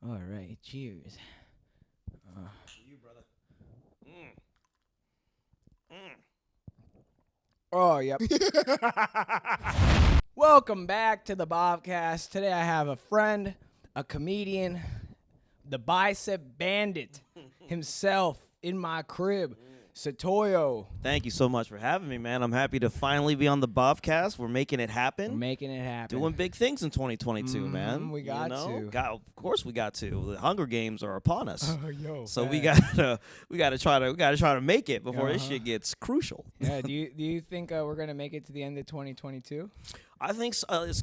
All right, cheers. You, brother. Mm. Oh, yep. Welcome back to the Bobcast. Today I have a friend, a comedian, the Bicep Bandit himself in my crib, Setoiyo. Thank you so much for having me, man. I'm happy to finally be on the Bobcast. We're making it We're happen. making it happen. Doing big things in 2022, man. We got to. Of course we got to. The Hunger Games are upon us. Oh, yo. So facts. we gotta try to make it before this Uh-huh. shit gets crucial. Yeah, do you think we're gonna make it to the end of 2022? I think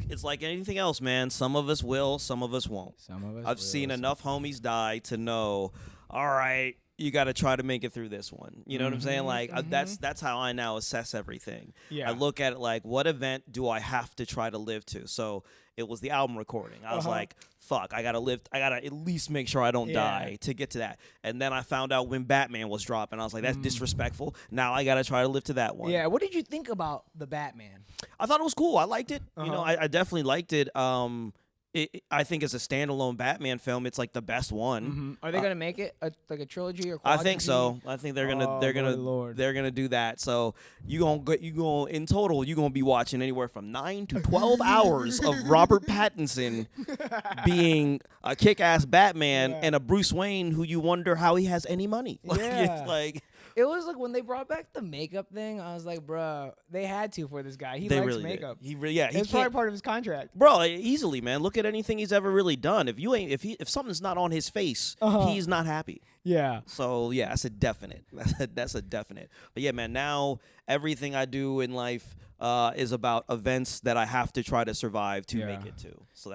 it's like anything else, man. Some of us will, some of us won't. Some of us. I've will, seen some- enough homies die to know, all right, you got to try to make it through this one. You know what I'm saying? Like that's how I now assess everything. Yeah. I look at it like, what event do I have to try to live to? So it was the album recording. I was like, fuck, I gotta at least make sure I don't die to get to that. And then I found out when Batman was dropping. I was like, that's disrespectful. Now I gotta try to live to that one. Yeah. What did you think about the Batman? I thought it was cool. I liked it. You know, I definitely liked it. I think as a standalone Batman film, it's like the best one. Are they gonna make it like a trilogy or? I think quadrilogy? so. I think they're gonna Oh, Lord. they're gonna do that. So you gonna in total you're gonna be watching anywhere from 9 to 12 hours of Robert Pattinson being a kick-ass Batman and a Bruce Wayne who you wonder how he has any money. Like, Yeah. it's like It was like when they brought back the makeup thing. I was like, bruh, they had to for this guy. He they likes really makeup. did. He It's probably part of his contract. Bro, easily, man. Look at anything he's ever really done. If something's not on his face, he's not happy. Yeah. So yeah, that's a definite. That's a definite. But yeah, man. Now everything I do in life is about events that I have to try to survive to make it to. So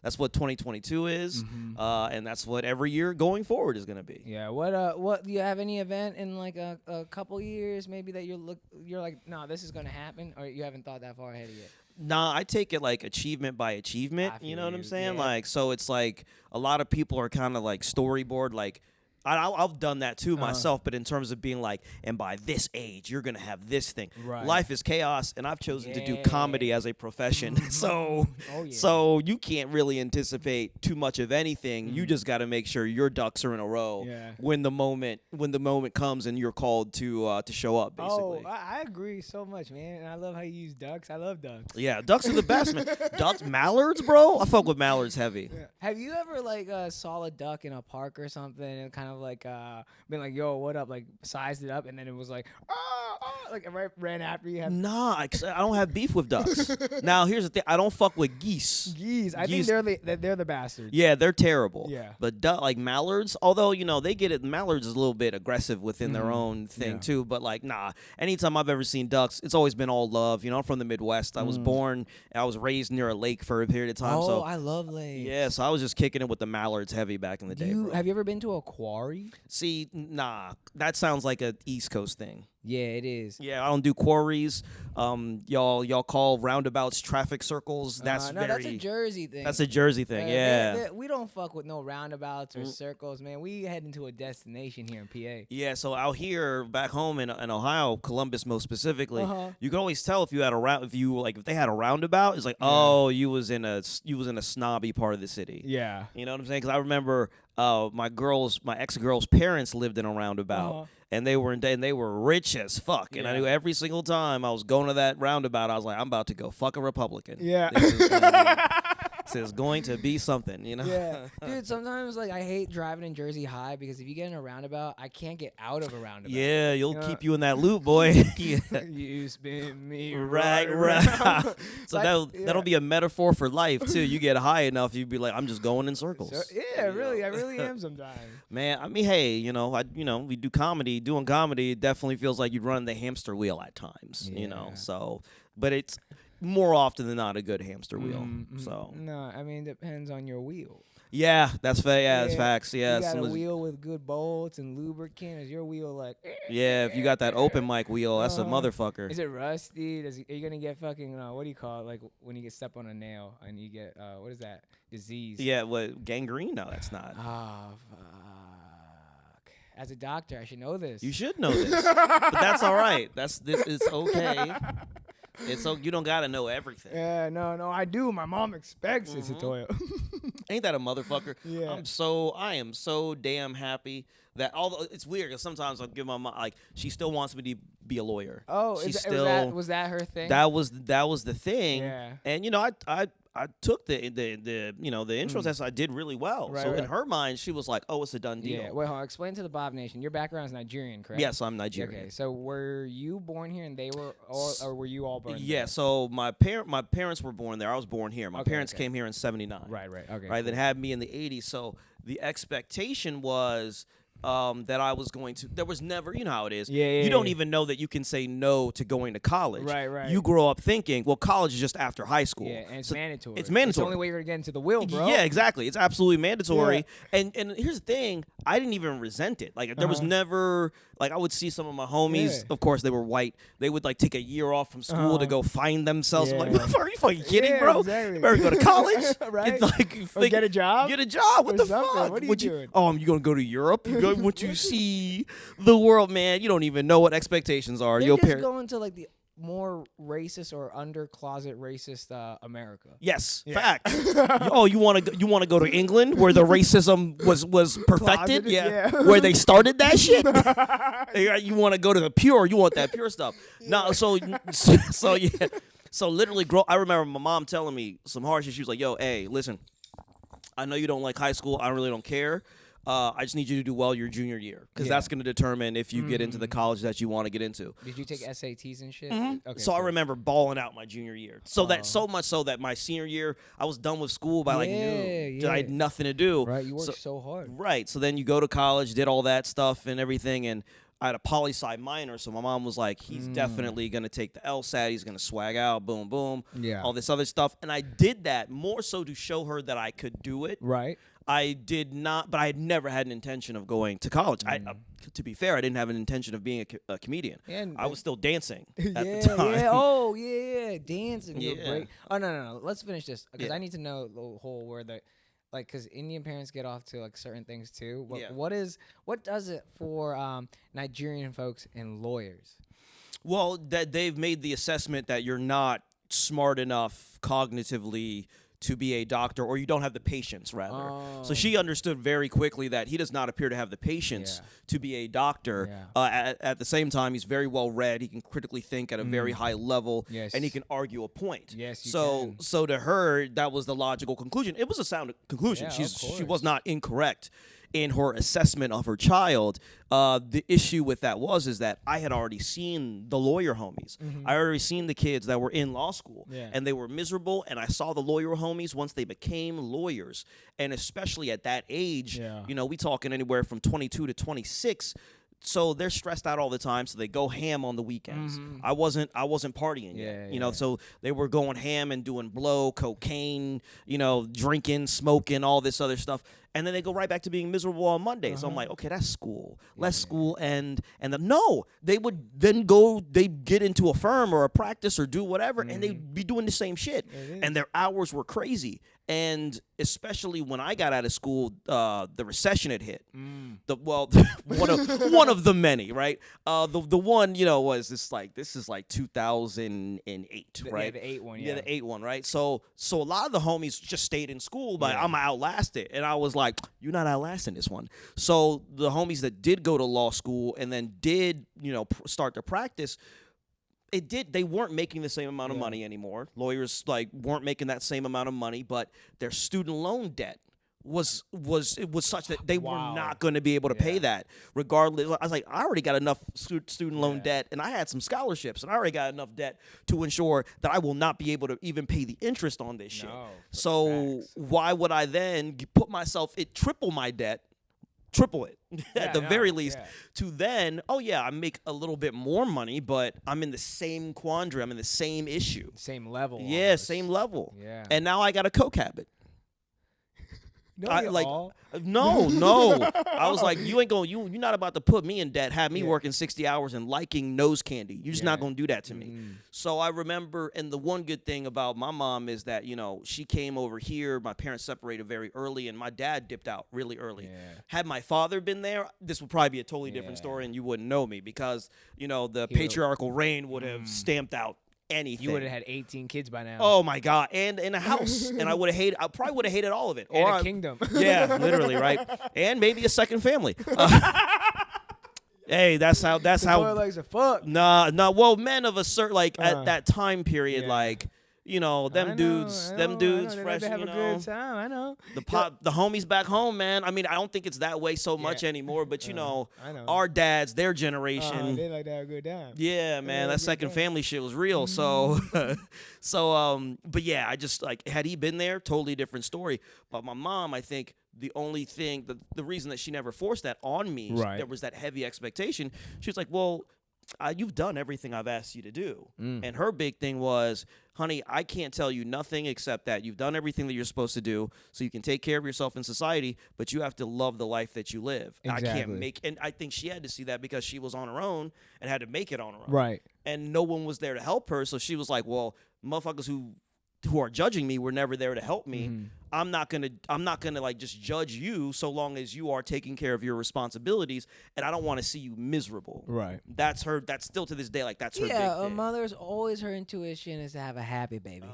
that's what 2022 is, and that's what every year going forward is gonna be. Yeah. What do you have any event in like a couple years maybe that you're like, no, this is gonna happen, or you haven't thought that far ahead yet? Nah, I take it like achievement by achievement. I You know feel what I'm you, saying? yeah. Like, so it's like a lot of people are kind of like storyboard, like. I've done that too myself, but in terms of being like, and by this age, you're going to have this thing. Right. Life is chaos, and I've chosen to do Yeah. comedy as a profession. So Oh, yeah. so you can't really anticipate too much of anything. You just got to make sure your ducks are in a row Yeah. when the moment comes and you're called to show up, basically. Oh, I agree so much, man. And I love how you use ducks. I love ducks. Yeah, ducks are the best, man. Ducks, mallards, bro. I fuck with mallards heavy. Have you ever like saw a duck in a park or something and kind of like been like, yo, what up? Like sized it up and then it was like, like it ran after you. Nah, I don't have beef with ducks. Now here's the thing: I don't fuck with geese. Geese. I Geese- think they're the bastards. Yeah, they're terrible. Yeah. But like mallards, although they get it. Mallards is a little bit aggressive within their own thing Yeah. too. But like, nah. Anytime I've ever seen ducks, it's always been all love. I'm from the Midwest. I was raised near a lake for a period of time. Oh, So I love lakes. yeah, so I was just kicking it with the mallards heavy back in the day. Bro. Have you ever been to a quarry? See, nah, that sounds like a East Coast thing. Yeah, it is. Yeah, I don't do quarries. Y'all call roundabouts traffic circles. That's no, that's a Jersey thing. That's a Jersey thing. Yeah. We don't fuck with no roundabouts or circles, man. We heading to a destination here in PA. Yeah, so out here, back home in Ohio, Columbus most specifically, you can always tell if you had if they had a roundabout, it's like, oh, you was in a snobby part of the city. Yeah. You know what I'm saying? Because I remember my ex-girl's parents lived in a roundabout, and they were rich as fuck. And I knew every single time I was going to that roundabout, I was like, I'm about to go fuck a Republican. Yeah. This is going to be something, Yeah, dude. Sometimes like I hate driving in Jersey High because if you get in a roundabout, I can't get out of a roundabout. Yeah, you'll You know? keep you in that loop, boy. Yeah. You spin me Right. around. So Like, that'll be a metaphor for life too. You get high enough, you'd be like, I'm just going in circles. Yeah, really, I really am sometimes. Man, I mean, hey, we do comedy. Doing comedy, it definitely feels like you're running the hamster wheel at times. Yeah. So, but it's more often than not a good hamster wheel. So No, I mean depends on your wheel. yeah, that's fair. Yeah, that's facts. Yeah, you got a some of- wheel with good bolts and lubricant. Is your wheel like? yeah. If you got that open mic wheel, that's a motherfucker. Is it rusty? Are you gonna get fucking what do you call it? Like when you get step on a nail and you get what is that disease? Yeah, what gangrene? No, that's not. Ah, fuck. As a doctor, I should know this. You should know this, but that's all right. It's okay. And so you don't gotta know everything. Yeah, no, I do. My mom expects it, Setoiyo. Ain't that a motherfucker? Yeah. I am so damn happy that although it's weird because sometimes I'll give my mom like she still wants me to be a lawyer. Oh, was that her thing? That was the thing. Yeah. And I took the intro test. I did really well. Right, so right. in her mind, she was like, "Oh, it's a done deal." Yeah. Wait, hold on. Explain to the Bhav Nation. Your background is Nigerian, correct? Yes, I'm Nigerian. Okay. So were you born here and they were, or were you all born? Yeah. there? So my parents were born there. I was born here. My parents came here in '79. Right. Okay. Right. Then had me in the '80s. So the expectation was. That I was going to. There was never, you know how it is. Yeah, you don't even know that you can say no to going to college. Right. You grow up thinking, well, college is just after high school. Yeah, and it's mandatory. It's mandatory. It's the only way you're gonna get into the will, bro. Yeah, exactly. It's absolutely mandatory. Yeah. And here's the thing: I didn't even resent it. Like there was never like I would see some of my homies. Of course, they were white. They would like take a year off from school to go find themselves. Yeah. I'm like, are you fucking kidding, bro? Exactly. You better go to college, right? Or get a job. Get a job. What or the something. fuck? What are you doing? You gonna go to Europe? You want to see the world, man? You don't even know what expectations are. They're just going to like the more racist or under closet racist America. Yes, fact. You want to go to England where the racism was perfected? Yeah. Where they started that shit? You want to go to the pure? You want that pure stuff? No, so yeah. So literally, I remember my mom telling me some harsh shit. She was like, "Yo, hey, listen, I know you don't like high school. I really don't care. I just need you to do well your junior year because that's going to determine if you get into the college that you want to get into." Did you take SATs and shit? Okay, so cool. I remember balling out my junior year. So so much so that my senior year, I was done with school by noon. I had nothing to do. Right, you worked so hard. Right. So then you go to college, did all that stuff and everything, and I had a poli-sci minor, so my mom was like, he's definitely going to take the LSAT. He's going to swag out, boom, boom, all this other stuff. And I did that more so to show her that I could do it. Right. I did not, but I had never had an intention of going to college. To be fair, I didn't have an intention of being a comedian. I was still dancing at the time. Yeah. Oh, yeah. Dancing. Yeah. Great. Oh, no. Let's finish this because I need to know the whole word that. Like, because Indian parents get off to like certain things too. What does it for Nigerian folks and lawyers? Well, that they've made the assessment that you're not smart enough cognitively to be a doctor, or you don't have the patience, rather. Oh. So she understood very quickly that he does not appear to have the patience to be a doctor. Yeah. At the same time, he's very well read. He can critically think at a very high level, and he can argue a point. Yes, you can. So to her, that was the logical conclusion. It was a sound conclusion. Yeah, She was not incorrect in her assessment of her child. The issue with that is that I had already seen the lawyer homies. I already seen the kids that were in law school, and they were miserable. And I saw the lawyer homies once they became lawyers, and especially at that age, we talking anywhere from 22 to 26. So they're stressed out all the time, so they go ham on the weekends. I wasn't partying yet, so they were going ham and doing blow, cocaine, drinking, smoking, all this other stuff. And then they go right back to being miserable on Monday. So I'm like, okay, that's school. Let school end. And no, they would then they'd get into a firm or a practice or do whatever, and they'd be doing the same shit. And their hours were crazy. And especially when I got out of school, the recession had hit. One of the many, right? The one, was this is like 2008, right? Yeah, the 8 one, Yeah, the 8 one, right? So a lot of the homies just stayed in school, but I'm going to outlast it. And I was like, you're not outlasting this one. So the homies that did go to law school and then did, start to practice, they weren't making the same amount of money anymore. Lawyers weren't making that same amount of money, but their student loan debt was such that they were not going to be able to pay that regardless. I was like, I already got enough student loan debt, and I had some scholarships, and I already got enough debt to ensure that I will not be able to even pay the interest on this shit. So why would I then put myself triple my debt? Triple it at the very least to then, I make a little bit more money, but I'm in the same quandary. I'm in the same issue. Same level. Yeah, almost. same level. Yeah. And now I got a coke habit. No. I was like, you're not about to put me in debt, have me working 60 hours and liking nose candy. You're just not going to do that to me. So I remember, and the one good thing about my mom is that, she came over here. My parents separated very early, and my dad dipped out really early. Had my father been there, this would probably be a totally different story, and you wouldn't know me because, the patriarchal reign would have stamped out anything. You would have had 18 kids by now. Oh my God! And in a house, and I probably would have hated all of it. And a kingdom. Yeah, literally, right? And maybe a second family. Hey, that's how. Boy likes a fuck. Nah. Well, men of a certain at that time period, them dudes, fresh. They have a good time. I know. The homies back home, man. I mean, I don't think it's that way so much anymore. But I know. Our dads, their generation, they like to have a good time. Yeah, man, that second family shit was real. So, but yeah, I just had he been there, totally different story. But my mom, I think. The only thing, the reason that she never forced that on me, there was that heavy expectation. She was like, well, you've done everything I've asked you to do. And her big thing was, honey, I can't tell you nothing except that you've done everything that you're supposed to do so you can take care of yourself in society, but you have to love the life that you live. Exactly. I can't and I think she had to see that because she was on her own and had to make it on her own. Right. And no one was there to help her, so she was like, well, motherfuckers who are judging me were never there to help me. I'm not gonna just judge you so long as you are taking care of your responsibilities, and I don't want to see you miserable. Right. That's still to this day, that's her big thing. Yeah, a mother's always her intuition is to have a happy baby.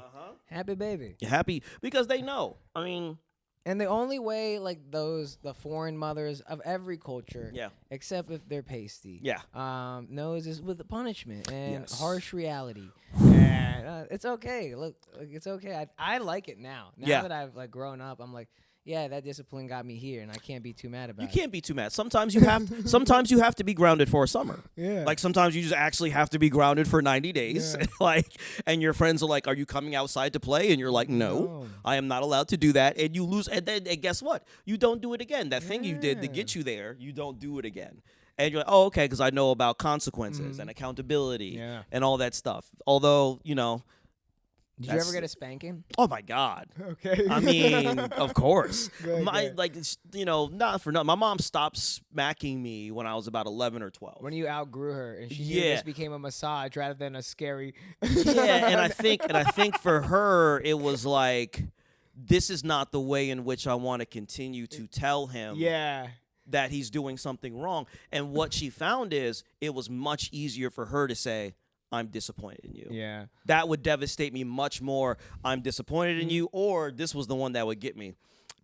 Happy baby. You're happy because they know. I mean, and the only way the foreign mothers of every culture, except if they're pasty, knows is with the punishment and harsh reality. And it's okay. Look, it's okay. I like it now. Now that I've grown up, I'm like, yeah, that discipline got me here, and I can't be too mad about it. You can't be too mad. Sometimes you have to be grounded for a summer. Yeah. Sometimes you just actually have to be grounded for 90 days. Yeah. And your friends are like, are you coming outside to play? And you're like, no, I am not allowed to do that. And you lose. And then guess what? You don't do it again. That thing you did to get you there, you don't do it again. And you're like, oh, okay, because I know about consequences and accountability and all that stuff. Although, Did you ever get a spanking? Oh my God. Okay. I mean, of course. Good. Not for nothing. My mom stopped smacking me when I was about 11 or 12. When you outgrew her and she knew this became a massage rather than a scary. And I think for her it was like, this is not the way in which I want to continue to tell him. Yeah. That he's doing something wrong. And what she found is it was much easier for her to say, I'm disappointed in you. Yeah. That would devastate me much more. I'm disappointed in you, or this was the one that would get me.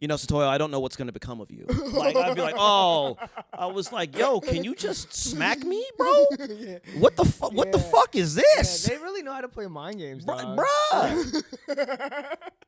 Setoiyo, I don't know what's going to become of you. I'd be like, oh, I was like, yo, can you just smack me, bro? What the fuck? What the fuck is this? Yeah, they really know how to play mind games, dog. Bruh.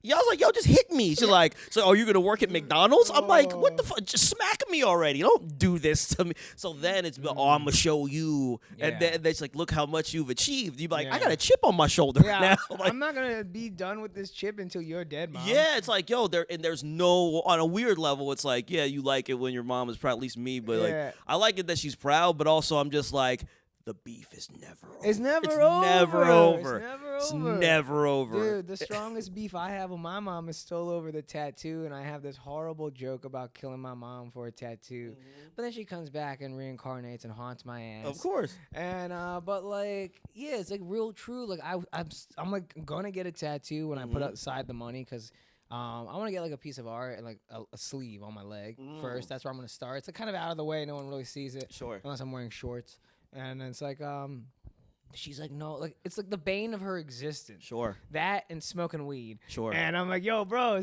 Yeah, I was like, yo, just hit me. She's like, so are you going to work at McDonald's? I'm like, what the fuck? Just smack me already. Don't do this to me. So then it's, I'm going to show you. And then it's like, look how much you've achieved. You're like, I got a chip on my shoulder now. I'm not going to be done with this chip until you're dead, Mom. Yeah, it's like, yo, there's no, on a weird level, it's like, yeah, you like it when your mom is proud, at least me, but I like it that she's proud, but also I'm just like, the beef is never over. It's never over. It's never over. Dude, the strongest beef I have with my mom is still over the tattoo, and I have this horrible joke about killing my mom for a tattoo. But then she comes back and reincarnates and haunts my ass. Of course. And but it's real true. I'm gonna get a tattoo when I put aside the money because I want to get a piece of art and a sleeve on my leg first. That's where I'm gonna start. It's kind of out of the way. No one really sees it. Sure. Unless I'm wearing shorts. And it's she's like, no, it's the bane of her existence. Sure. That and smoking weed. Sure. And I'm like, yo, bro,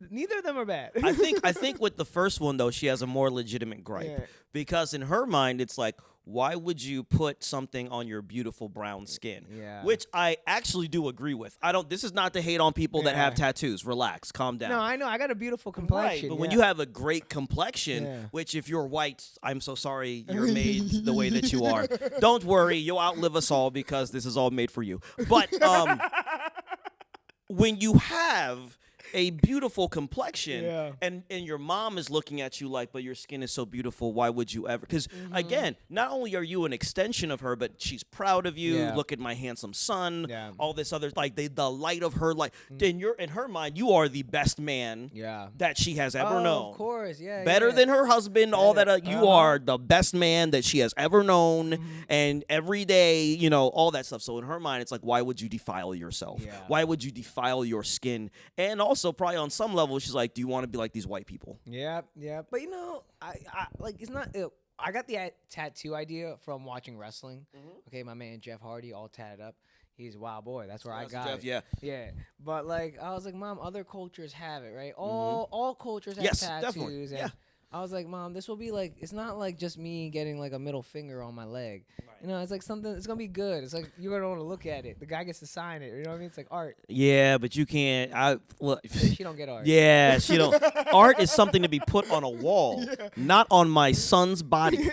neither of them are bad. I think with the first one though, she has a more legitimate gripe because in her mind, it's like, why would you put something on your beautiful brown skin? Yeah. Which I actually do agree with. This is not to hate on people that have tattoos. Relax, calm down. No, I know. I got a beautiful complexion. Right, but when you have a great complexion, which if you're white, I'm so sorry you're made the way that you are. Don't worry, you'll outlive us all because this is all made for you. But when you have a beautiful complexion and your mom is looking at you like, but your skin is so beautiful, why would you ever? Because again, not only are you an extension of her, but she's proud of you. Look at my handsome son. All this other the light of her life. In her mind, you are the best man that she has ever known. Of course, better than her husband. All that you are the best man that she has ever known, and every day, all that stuff. So in her mind, it's like, why would you defile yourself? Why would you defile your skin? And also probably on some level, she's like, do you want to be like these white people? Yeah. But I it's not. I got the tattoo idea from watching wrestling. Okay, my man Jeff Hardy, all tatted up. he's a wild boy. That's where I got Jeff, it. yeah. Yeah. But like I was like, Mom, other cultures have it, right? All cultures have yes, tattoos. Definitely. And yeah. I was like, Mom, this will be like, it's not like just me getting like a middle finger on my leg. Right. You know, it's like something, it's going to be good. It's like, you're going to want to look at it. The guy gets to sign it. You know what I mean? It's like art. Yeah, but you can't. She don't get art. Yeah, she don't. Art is something to be put on a wall, not on my son's body.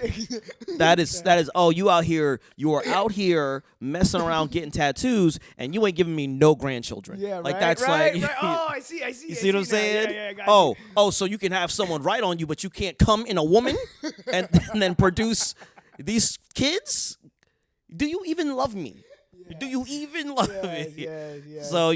That is, oh, you are out here messing around getting tattoos, and you ain't giving me no grandchildren. Yeah, like right, that's right, like, right. Oh, I see. You see what I'm saying? Yeah, oh, so you can have someone write on you, but you can't come in a woman and then produce these kids? Do you even love me? Yeah. Do you even love me? Yes. So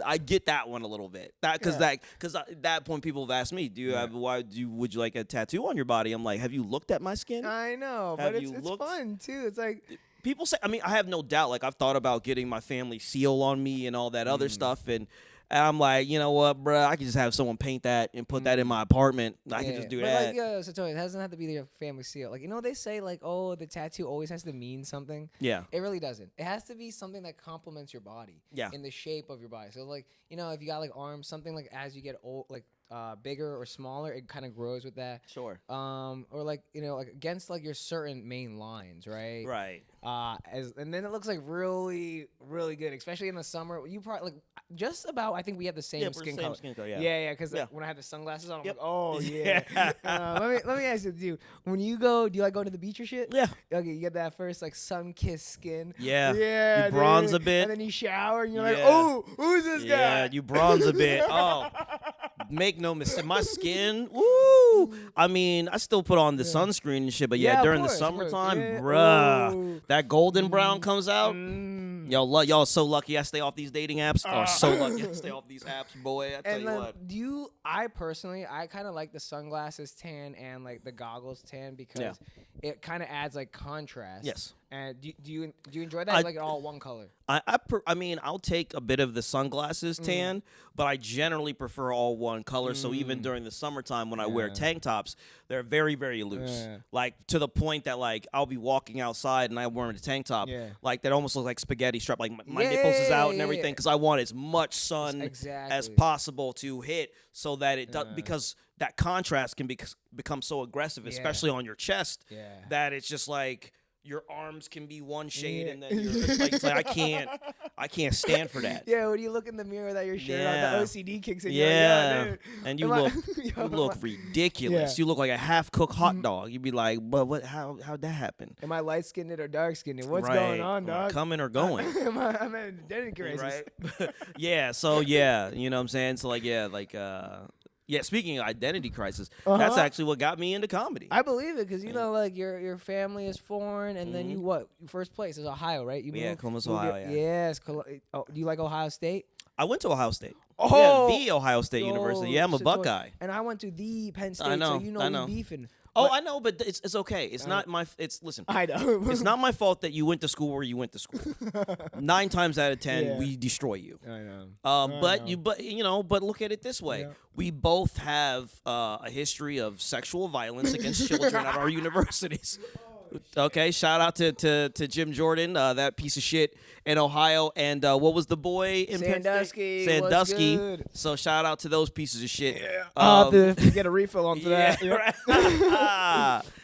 I get that one a little bit. Because at that point people have asked me, would you like a tattoo on your body? I'm like, have you looked at my skin? I know, but it's fun too. It's like people say. I mean, I have no doubt. Like I've thought about getting my family seal on me and all that other stuff, and I'm like, you know what, bro? I can just have someone paint that and put that in my apartment. I can just do that. Like, Setoiyo, it doesn't have to be your family seal. Like, you know, they say like, oh, the tattoo always has to mean something. Yeah. It really doesn't. It has to be something that complements your body. Yeah. In the shape of your body. So like, you know, if you got like arms, something like as you get old, like bigger or smaller, it kind of grows with that. Sure. Or like, you know, like against like your certain main lines, right? Right. And then it looks like really, really good, especially in the summer. You probably like just about. I think we have the same skin color. Yeah. Because when I have the sunglasses on, I'm like, oh yeah. Let me ask you, when you go, do you like go to the beach or shit? Yeah. Okay, you get that first like sun-kissed skin. Yeah. Yeah. You bronze a bit, and then you shower, and you're like, oh, who's this guy? Yeah, you bronze a bit. Oh. Make no mistake, my skin, woo! I mean, I still put on the sunscreen and shit, but during the summertime, bruh, that golden brown comes out. Y'all so lucky I stay off these dating apps. Or so lucky I stay off these apps, boy. I tell you what. I personally kind of like the sunglasses tan and like the goggles tan because it kind of adds like contrast. Yes. And do you enjoy that? Like it all one color? I mean, I'll take a bit of the sunglasses tan, but I generally prefer all one color. So even during the summertime when I wear tank tops, they're very, very loose. Yeah. Like to the point that like I'll be walking outside and I'm wearing a tank top, like that almost looks like spaghetti strap. Like my nipples is out and everything because I want as much sun as possible to hit so that it does, because that contrast can become so aggressive, especially on your chest, that it's just like your arms can be one shade and then you're like, it's like I can't stand for that. Yeah, when you look in the mirror that your shirt on, the OCD kicks in. Yeah, and you look ridiculous. You look like a half-cooked hot dog. You'd be like, but how'd that happen? Am I light-skinned or dark-skinned? What's going on, dog? Coming or going? I'm at an identity crisis. Right? Yeah, so yeah, you know what I'm saying? So yeah, speaking of identity crisis, that's actually what got me into comedy. I believe it because, you know, like your family is foreign, and then you first place is Ohio, right? Columbus, Ohio, Yes. Do you like Ohio State? I went to Ohio State. Oh! Yeah, the Ohio State University. Yeah, I'm a Buckeye. And I went to the Penn State, I know, so you know we beefing. Oh, I know, but it's okay. It's not my. Listen. I know. It's not my fault that you went to school where you went to school. 9 times out of 10, we destroy you. I know. But look at it this way: we both have a history of sexual violence against children at our universities. Okay, shout out to Jim Jordan, that piece of shit in Ohio, and what was the boy in Sandusky? Sandusky. Good. So shout out to those pieces of shit. Yeah. I'll have to get a refill on that. Right.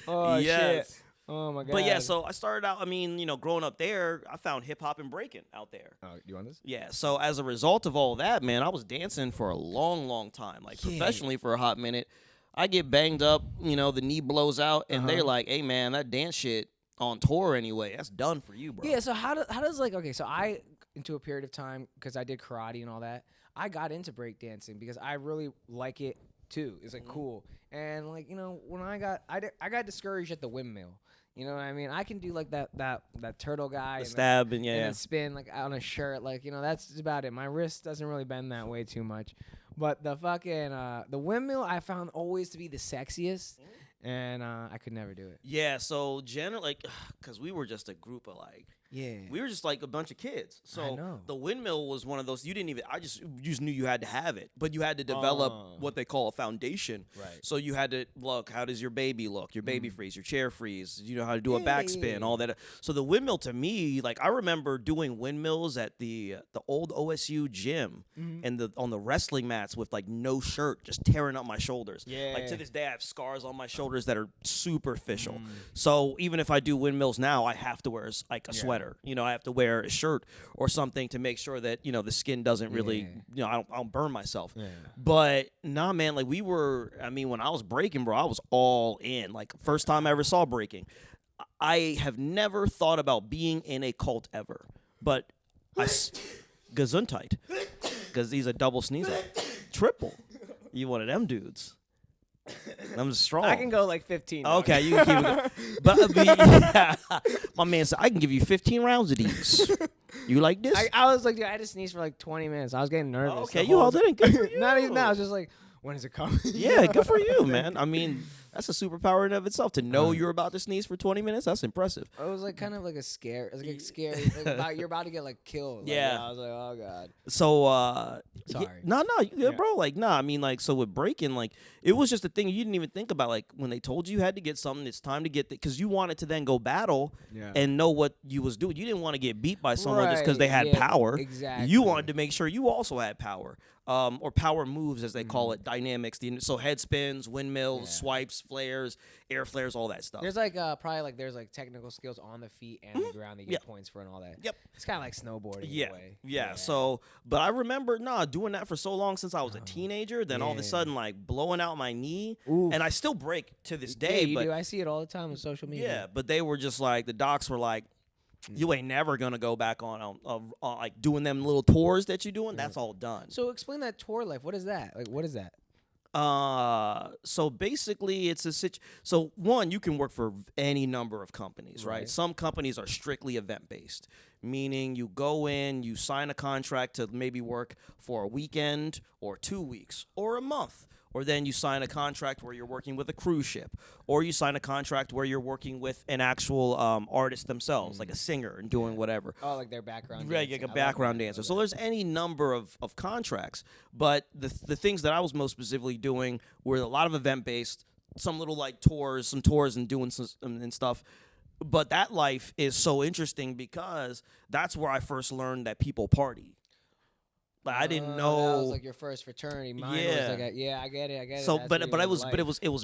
Oh yes. Shit. Oh my god. But yeah, so I started out. I mean, growing up there, I found hip hop and breaking out there. Oh, you want this? Yeah. So as a result of all that, man, I was dancing for a long, long time, like professionally for a hot minute. I get banged up, the knee blows out, and they're like, hey, man, that dance shit on tour anyway, that's done for you, bro. Yeah, so how does like, okay, so I, into a period of time, because I did karate and all that, I got into breakdancing because I really like it, too. It's, like, cool. And, like, when I got discouraged at the windmill. You know what I mean? I can do, like, that turtle guy. The stab and then spin, like, on a shirt. Like, that's about it. My wrist doesn't really bend that way too much. But the fucking the windmill I found always to be the sexiest, and I could never do it. Yeah, so generally, like, because we were just a group of like Yeah. We were just like a bunch of kids. So the windmill was one of those. You just knew you had to have it, but you had to develop what they call a foundation. Right. So you had to look, how does your baby look? Your baby freeze, your chair freeze. You know how to do a backspin, all that. So the windmill to me, like I remember doing windmills at the old OSU gym and on the wrestling mats with like no shirt, just tearing up my shoulders. Yeah. Like to this day, I have scars on my shoulders that are superficial. So even if I do windmills now, I have to wear like a sweater. You know, I have to wear a shirt or something to make sure that, you know, the skin doesn't really, you know, I don't burn myself. Yeah. But nah, man, like when I was breaking, bro, I was all in. Like first time I ever saw breaking. I have never thought about being in a cult ever. But Gesundheit. Because he's a double sneezer. Triple. You one of them dudes. I'm strong. I can go like 15. Okay, you can keep it. But my man said, I can give you 15 rounds of these. You like this? I was like, dude, I had to sneeze for like 20 minutes. I was getting nervous. Okay, you all did. Good for you. Not even that. I was just like, when is it coming? Yeah, good for you, man. I mean, that's a superpower in of itself. To know you're about to sneeze for 20 minutes, that's impressive. It was like kind of like a scare. It was like scary. Like you're about to get like killed. Like, yeah. I was like, oh God. So, sorry. Bro. Like, I mean, like, so with breaking, like, it was just a thing you didn't even think about. Like, when they told you had to get something, it's time to get because you wanted to then go battle and know what you was doing. You didn't want to get beat by someone just because they had power. Exactly. You wanted to make sure you also had power. Or power moves, as they call it, dynamics. So head spins, windmills, swipes, flares, air flares, all that stuff. There's like probably like there's like technical skills on the feet and the ground that you get points for and all that. Yep. It's kind of like snowboarding in a way. Yeah. So, but I remember doing that for so long since I was a teenager. Then all of a sudden, like blowing out my knee, and I still break to this day. Yeah, you do. I see it all the time on social media. Yeah, but they were just like the docs were like, you ain't never gonna go back on like doing them little tours that you're doing. That's all done. So explain that tour life. What is that? Like, what is that? So basically, it's so one, you can work for any number of companies, right? Some companies are strictly event based, meaning you go in, you sign a contract to maybe work for a weekend or 2 weeks or a month. Or then you sign a contract where you're working with a cruise ship. Or you sign a contract where you're working with an actual artist themselves, like a singer and doing whatever. Oh, like their background dancer. Like a background dancer. So there's any number of contracts. But the things that I was most specifically doing were a lot of event-based, some little like some tours and doing some and stuff. But that life is so interesting because that's where I first learned that people party. Like I didn't know. That was like your first fraternity. Mine was like I get it. So, but it was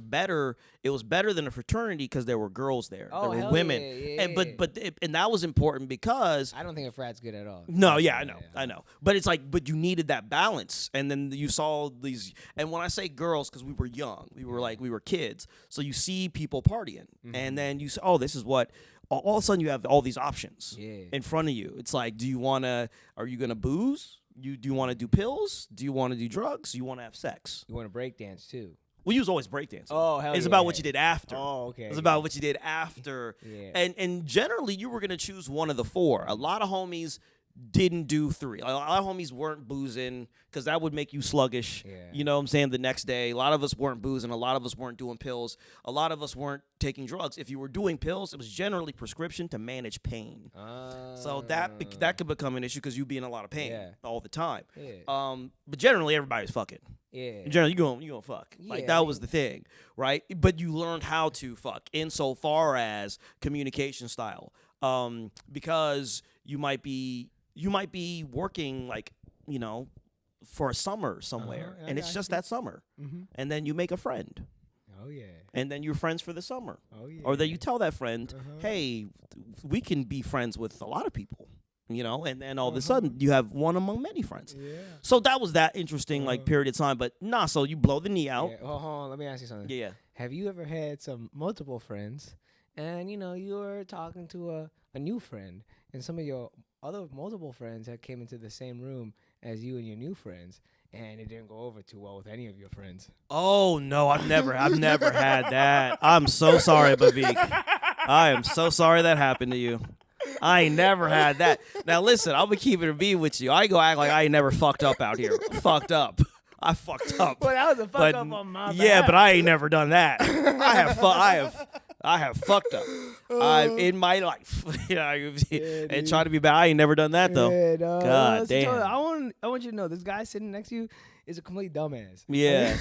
better. It was better than a fraternity because there were girls there. Oh, there were women, and that was important because I don't think a frat's good at all. No, I know. But it's like, but you needed that balance, and then you saw these. And when I say girls, because we were young, we were kids. So you see people partying, and then you say, oh, this is what. All of a sudden, you have all these options in front of you. It's like, are you gonna booze? Do you want to do pills? Do you want to do drugs? Do you want to have sex? You want to break dance too? Well, you was always breakdancing. Oh, hell yeah. It's about what you did after. Oh, okay. It's about what you did after. And generally, you were going to choose one of the four. A lot of homies didn't do three. A lot of homies weren't boozing because that would make you sluggish. Yeah. You know what I'm saying? The next day, a lot of us weren't boozing. A lot of us weren't doing pills. A lot of us weren't taking drugs. If you were doing pills, it was generally prescription to manage pain. So that could become an issue because you'd be in a lot of pain all the time. Yeah. But generally, everybody's fucking. Yeah. Generally, you gonna fuck. Like that was the thing, right? But you learned how to fuck insofar as communication style, because you might be working like, you know, for a summer somewhere, and it's just that summer, and then you make a friend. Oh yeah. And then you're friends for the summer. Oh yeah. Or that you tell that friend, hey, we can be friends with a lot of people. You know, and then all of a sudden you have one among many friends. Yeah. So that was that interesting like period of time. But so you blow the knee out. Yeah. Hold on, let me ask you something. Yeah. Have you ever had some multiple friends, and you know you were talking to a new friend, and some of your other multiple friends had came into the same room as you and your new friends, and it didn't go over too well with any of your friends? Oh no, I've never had that. I'm so sorry, Bhavik. I am so sorry that happened to you. I ain't never had that. Now listen, I'm gonna keep it a beat with you. I ain't gonna act like I ain't never fucked up out here. Fucked up. I fucked up. Well, that was a fuck up on my yeah, but I ain't never done that. I have fucked up. in my life. And try to be bad. I ain't never done that though. Yeah, no, God damn. I want you to know this guy sitting next to you is a complete dumbass. Yeah,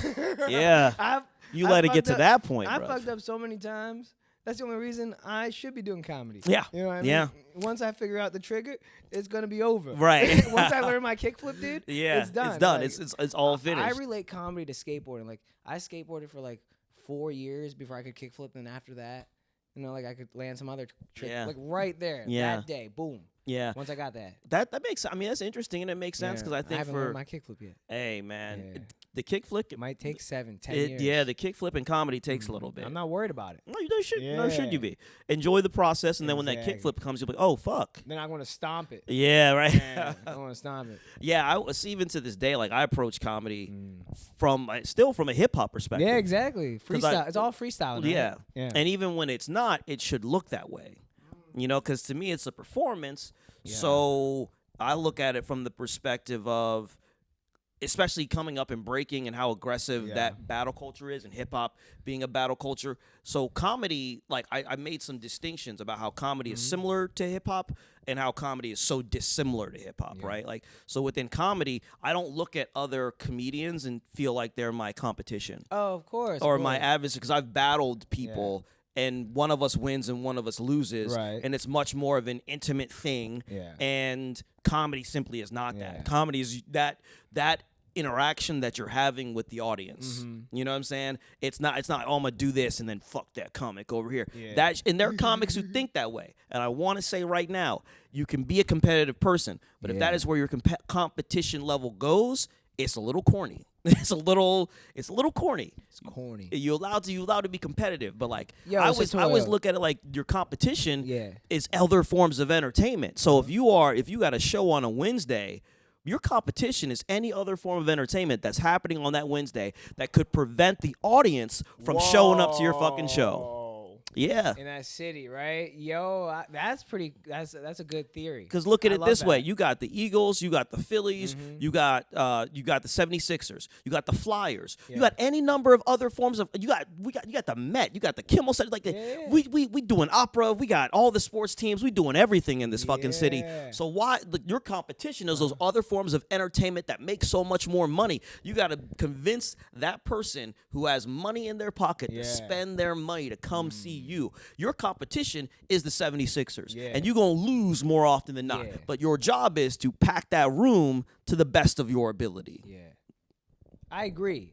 yeah. You let it get to that point, bro. I fucked up so many times. That's the only reason I should be doing comedy. Yeah. You know what I mean? Yeah. Once I figure out the trigger, it's going to be over. Right. Once I learn my kickflip, dude, it's done. It's done. Like, it's all finished. I relate comedy to skateboarding. Like, I skateboarded for like 4 years before I could kickflip. And after that, like I could land some other trick. Yeah. Like right there, that day, boom. Yeah. Once I got that. That makes, that's interesting and it makes sense because I think I haven't learned my kickflip yet. Hey, man. Yeah. The kickflip. It might take 7, 10 years. Yeah, the kickflip in comedy takes a little bit. I'm not worried about it. No, you should. No, should you be? Enjoy the process, and then when that kickflip comes, you'll be like, oh, fuck. Then I'm going to stomp it. Yeah, right. Yeah, I want to stomp it. Yeah, I was even to this day, like I approach comedy still from a hip hop perspective. Yeah, exactly. Freestyle. It's all freestyle. Right? Yeah, and even when it's not, it should look that way. Because to me, it's a performance. Yeah. So I look at it from the perspective of, especially coming up and breaking and how aggressive that battle culture is, and hip hop being a battle culture. So comedy, like I made some distinctions about how comedy is similar to hip hop and how comedy is so dissimilar to hip hop, right? Like, so within comedy, I don't look at other comedians and feel like they're my competition. Oh, of course. Or my adversary, because I've battled people. And one of us wins and one of us loses. Right. And it's much more of an intimate thing. Yeah. And comedy simply is not that. Comedy is that interaction that you're having with the audience. You know what I'm saying? It's not, oh, I'm going to do this and then fuck that comic over here. Yeah. And there are comics who think that way. And I want to say right now, you can be a competitive person, but if that is where your competition level goes, it's a little corny. It's a little corny. It's corny. You're allowed to be competitive, but like I always look at it like your competition is other forms of entertainment. So if you got a show on a Wednesday, your competition is any other form of entertainment that's happening on that Wednesday that could prevent the audience from showing up to your fucking show. Yeah. In that city, right? Yo, that's a good theory. Because look at it this way. You got the Eagles, you got the Phillies, you got the 76ers, you got the Flyers. You got any number of other forms of you got the Met, you got the Kimmel Center, like we doing opera, we got all the sports teams, we doing everything in this fucking city. So why your competition is those other forms of entertainment that make so much more money. You got to convince that person who has money in their pocket to spend their money to come see you. Your competition is the 76ers, and you're going to lose more often than not. But your job is to pack that room to the best of your ability. Yeah, I agree.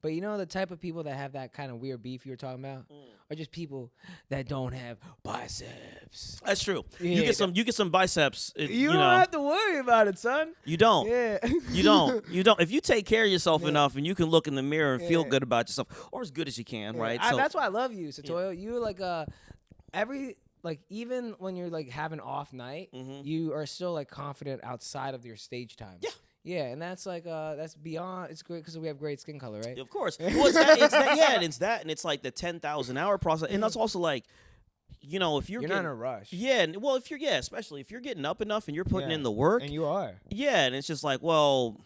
But you know the type of people that have that kind of weird beef you were talking about are just people that don't have biceps. That's true. You get some biceps. You don't have to worry about it, son. You don't. Yeah. You don't. If you take care of yourself enough and you can look in the mirror and feel good about yourself, or as good as you can, right? That's why I love you, Setoiyo. You like even when you're like having off night, you are still like confident outside of your stage time. Yeah. Yeah, and that's like that's beyond. It's great because we have great skin color, right? Of course. Well, it's that, and it's like the 10,000 hour process, and that's also like, if you're not in a rush. Yeah, well, especially if you're getting up enough and you're putting in the work, and you are. Yeah, and it's just like, well,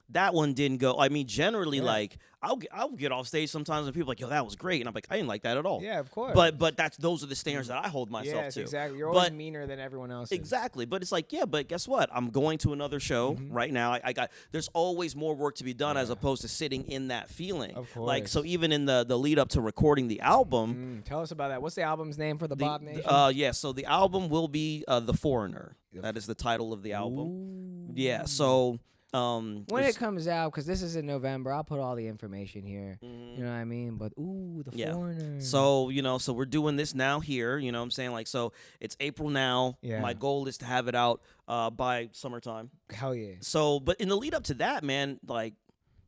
that one didn't go. I mean, generally, like I'll get off stage sometimes and people are like, yo, that was great, and I'm like, I didn't like that at all. Yeah, of course. But those are the standards that I hold myself to. Exactly. You're always meaner than everyone else. Exactly. But it's like, but guess what? I'm going to another show right now. There's always more work to be done as opposed to sitting in that feeling. Of course. Like, so even in the lead up to recording the album. Tell us about that. What's the album's name for the Bob Nation? So the album will be The Foreigner. That is the title of the album. Ooh. Yeah. So. When it comes out, because this is in November, I'll put all the information here. You know what I mean? But The Foreigner. So so we're doing this now here. You know what I'm saying? Like, so it's April now. Yeah. My goal is to have it out by summertime. Hell yeah. So, but in the lead up to that, man, like,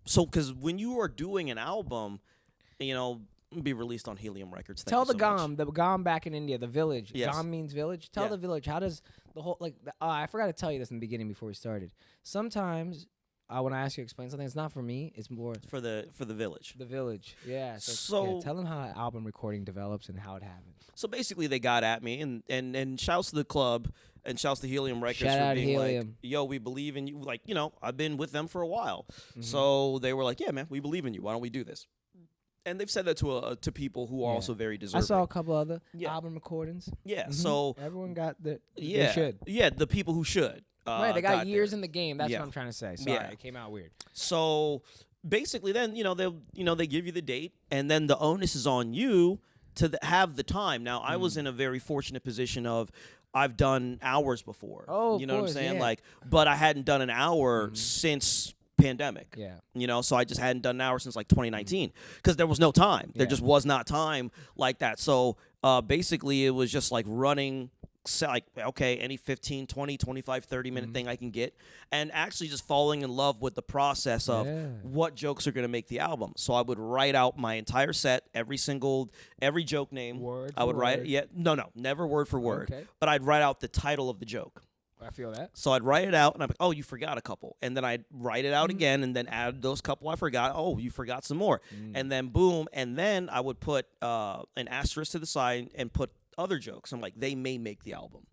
so because when you are doing an album, be released on Helium Records. Tell the Gam back in India, the village. Yes. Gam means village. Tell the village, how does the whole, I forgot to tell you this in the beginning before we started. Sometimes when I ask you to explain something, it's not for me. It's more for the village. The village, yeah. So tell them how album recording develops and how it happens. So basically, they got at me and shouts to the club and shouts to Helium Records for being like, yo, we believe in you. Like, I've been with them for a while, so they were like, yeah, man, we believe in you. Why don't we do this? And they've said that to people who are also very deserving. I saw a couple other album recordings. Yeah, so everyone got they should. Yeah, the people who should. Right, they got years in the game. That's what I'm trying to say. Sorry, it came out weird. So basically, then they give you the date, and then the onus is on you to have the time. Now, I was in a very fortunate position of I've done hours before. Oh, you know what I'm saying? Yeah. Like, but I hadn't done an hour since pandemic. Yeah. So I just hadn't done an hour since like 2019 because there was no time. There just was not time like that. So basically, it was just like running. Like, okay, any 15, 20, 25, 30-minute thing I can get, and actually just falling in love with the process of what jokes are going to make the album. So I would write out my entire set, every joke name. I would write it. No, never word for word. Okay. But I'd write out the title of the joke. I feel that. So I'd write it out, and I'm like, oh, you forgot a couple. And then I'd write it out again, and then add those couple I forgot. Oh, you forgot some more. And then boom. And then I would put an asterisk to the side and put other jokes. I'm like, they may make the album,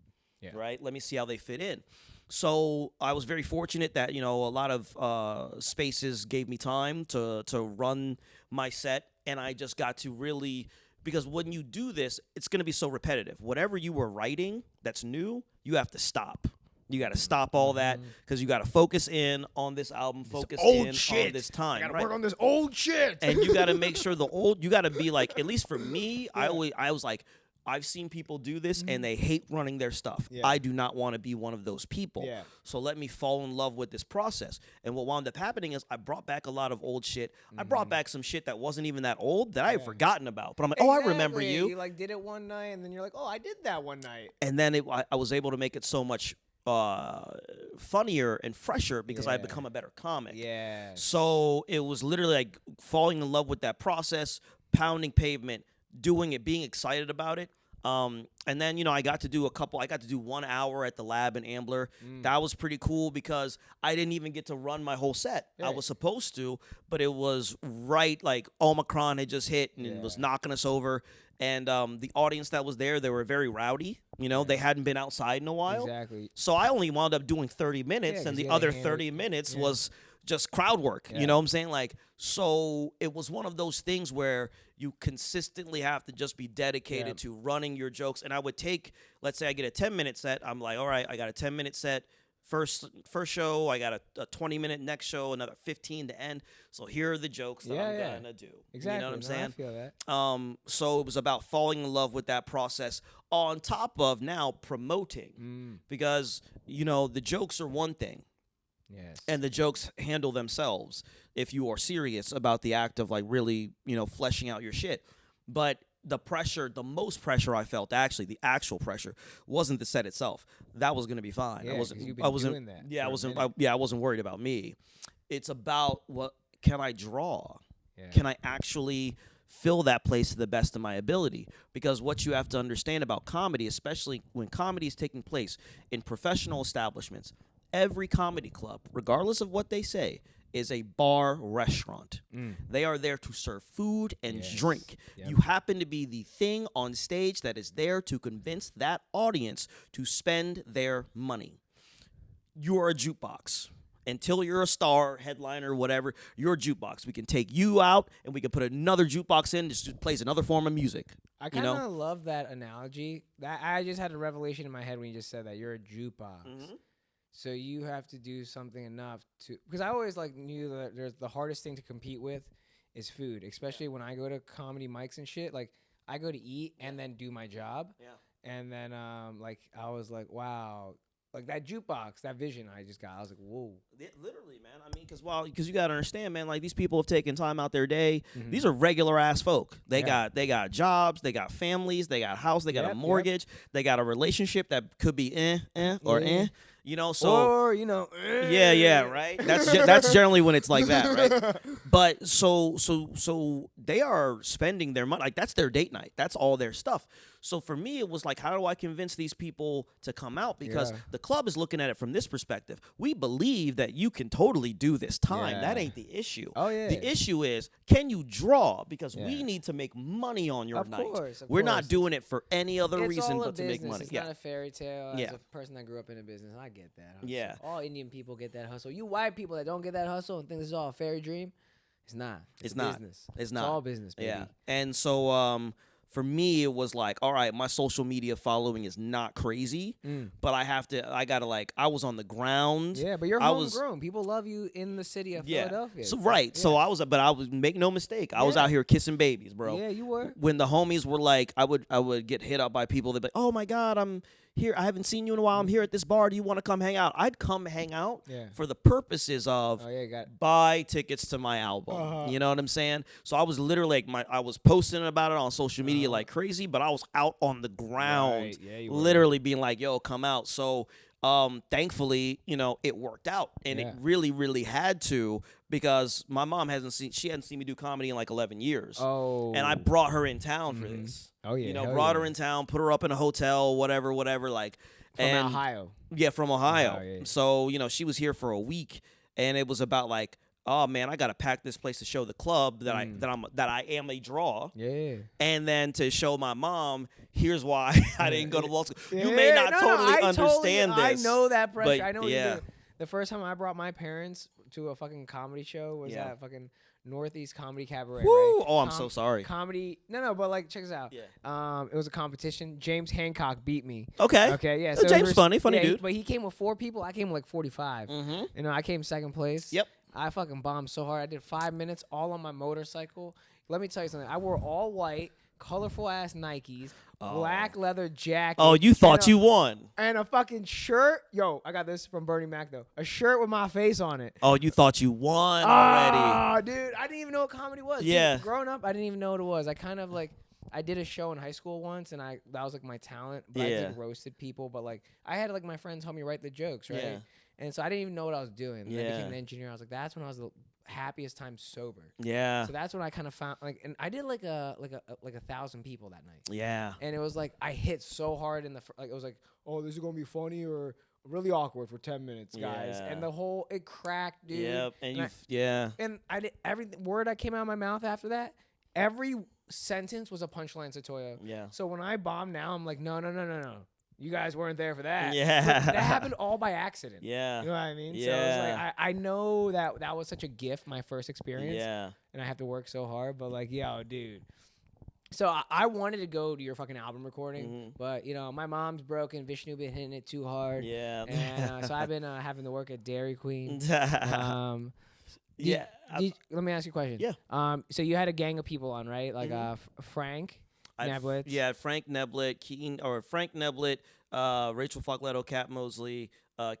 right? Let me see how they fit in. So I was very fortunate that, a lot of spaces gave me time to run my set, and I just got to really, because when you do this, it's going to be so repetitive. Whatever you were writing that's new, you have to stop. You got to stop all that because you got to focus in on this album, focus in on this time. I got to work on this old shit. And you got to make sure you got to be like, at least for me, I was like, I've seen people do this and they hate running their stuff. Yeah. I do not want to be one of those people. Yeah. So let me fall in love with this process. And what wound up happening is I brought back a lot of old shit. I brought back some shit that wasn't even that old that I had forgotten about. But I'm like, I remember you. You like did it one night and then you're like, I did that one night. And then I was able to make it so much funnier and fresher because I had become a better comic. Yeah. So it was literally like falling in love with that process, pounding pavement, doing it, being excited about it. And then, I got to do 1 hour at the lab in Ambler. That was pretty cool because I didn't even get to run my whole set. I was supposed to, but it was right, like Omicron had just hit and it was knocking us over. And the audience that was there, they were very rowdy. They hadn't been outside in a while. Exactly. So I only wound up doing 30 minutes, and the other 30 minutes was just crowd work. You know what I'm saying? Like, so it was one of those things where you consistently have to just be dedicated to running your jokes. And I would take, let's say I get a 10-minute set. I'm like, all right, I got a 10-minute set. First show, I got a 20-minute next show, another 15 to end. So here are the jokes that I'm going to do. Exactly. You know what I'm saying? I feel that. So it was about falling in love with that process on top of now promoting. Because, the jokes are one thing. Yes. And the jokes handle themselves if you are serious about the act of like really, fleshing out your shit. But the most pressure I felt, actually, the actual pressure wasn't the set itself. That was going to be fine. Yeah, I wasn't doing that. Yeah, I wasn't worried about me. It's about what can I draw? Yeah. Can I actually fill that place to the best of my ability? Because what you have to understand about comedy, especially when comedy is taking place in professional establishments, every comedy club, regardless of what they say, is a bar restaurant. They are there to serve food and drink. Yep. You happen to be the thing on stage that is there to convince that audience to spend their money. You're a jukebox. Until you're a star, headliner, whatever, you're a jukebox. We can take you out and we can put another jukebox in that just plays another form of music. I kind of love that analogy. That I just had a revelation in my head when you just said that. You're a jukebox. Mm-hmm. So you have to do something enough to, because I always knew that the hardest thing to compete with is food, especially when I go to comedy mics and shit. Like I go to eat and then do my job. Yeah. And then I was like, wow, like that jukebox, that vision I just got. I was like, whoa. Literally, man. I mean, because you gotta understand, man. Like these people have taken time out their day. Mm-hmm. These are regular ass folk. They got jobs. They got families. They got a house. They got a mortgage. They got a relationship that could be So right. That's generally when it's like that, right? But so they are spending their money, like that's their date night. That's all their stuff. So for me, it was like, how do I convince these people to come out? Because the club is looking at it from this perspective. We believe that you can totally do this time. Yeah. That ain't the issue. Oh yeah. The issue is, can you draw? Because we need to make money on your night. We're not doing it for any other reason but to make money. It's not a fairy tale. As a person that grew up in a business, I get that hustle. Yeah. All Indian people get that hustle. You white people that don't get that hustle and think this is all a fairy dream, It's not. It's not. Business. It's not. It's all business, baby. Yeah. And so for me, it was like, all right, my social media following is not crazy, but I was on the ground. Yeah, but you're homegrown. People love you in the city of Philadelphia. So so make no mistake, I was out here kissing babies, bro. Yeah, you were. When the homies were like, I would get hit up by people. They'd be like, oh my God, I'm here. I haven't seen you in a while. I'm here at this bar. Do you want to come hang out? I'd come hang out for the purposes of buy tickets to my album. You know what I'm saying? So I was literally like, I was posting about it on social media like crazy, but I was out on the ground, literally being like, yo, come out. So thankfully, it worked out, and it really, really had to, because my mom hadn't seen me do comedy in like 11 years. Oh. And I brought her in town for this. Oh yeah. Brought her in town, put her up in a hotel, whatever, like. From Ohio. Yeah, from Ohio. Yeah. So, she was here for a week, and it was about like, oh man, I gotta pack this place to show the club that I am a draw. Yeah. And then to show my mom, here's why I didn't go to law school. You may not understand this. I know that pressure. I know what you did. The first time I brought my parents to a fucking comedy show was at fucking Northeast Comedy Cabaret. Woo! Right? Oh, I'm so sorry. Comedy. No, but like, check this out. Yeah. It was a competition. James Hancock beat me. Okay. Yeah. So James funny dude. But he came with 4 people. I came with like 45. Mm-hmm. I came second place. Yep. I fucking bombed so hard. I did 5 minutes all on my motorcycle. Let me tell you something. I wore all white, colorful ass Nikes, black leather jacket. Oh, you thought you won. And a fucking shirt. Yo, I got this from Bernie Mac though. A shirt with my face on it. Oh, you thought you won already. Oh, dude. I didn't even know what comedy was. Yeah. Dude, growing up, I didn't even know what it was. I kind of like, I did a show in high school once, and that was like my talent. But I did roasted people. But like, I had like my friends help me write the jokes, right? Yeah. And so I didn't even know what I was doing. And I became an engineer. I was like, that's when I was the happiest time sober. Yeah. So that's when I kind of found and I did like 1,000 people that night. Yeah. And it was like I hit so hard in it was like, oh, this is gonna be funny or really awkward for 10 minutes, guys. Yeah. And it cracked, dude. Yep. And I did every word that came out of my mouth after that. Every sentence was a punchline, Setoiyo. Yeah. So when I bomb now, I'm like, no. You guys weren't there for that. Yeah. But that happened all by accident. Yeah. You know what I mean? Yeah. So it was like, I know that was such a gift, my first experience. Yeah. And I have to work so hard. But like, yo, dude. So I wanted to go to your fucking album recording. But, my mom's broken. Vishnu been hitting it too hard. Yeah. And so I've been having to work at Dairy Queen. Let me ask you a question. Yeah. So you had a gang of people on, right? Like Frank. Neblett. Yeah, Frank Neblett, Frank Neblett, Rachel Fockletto, Cat Mosley,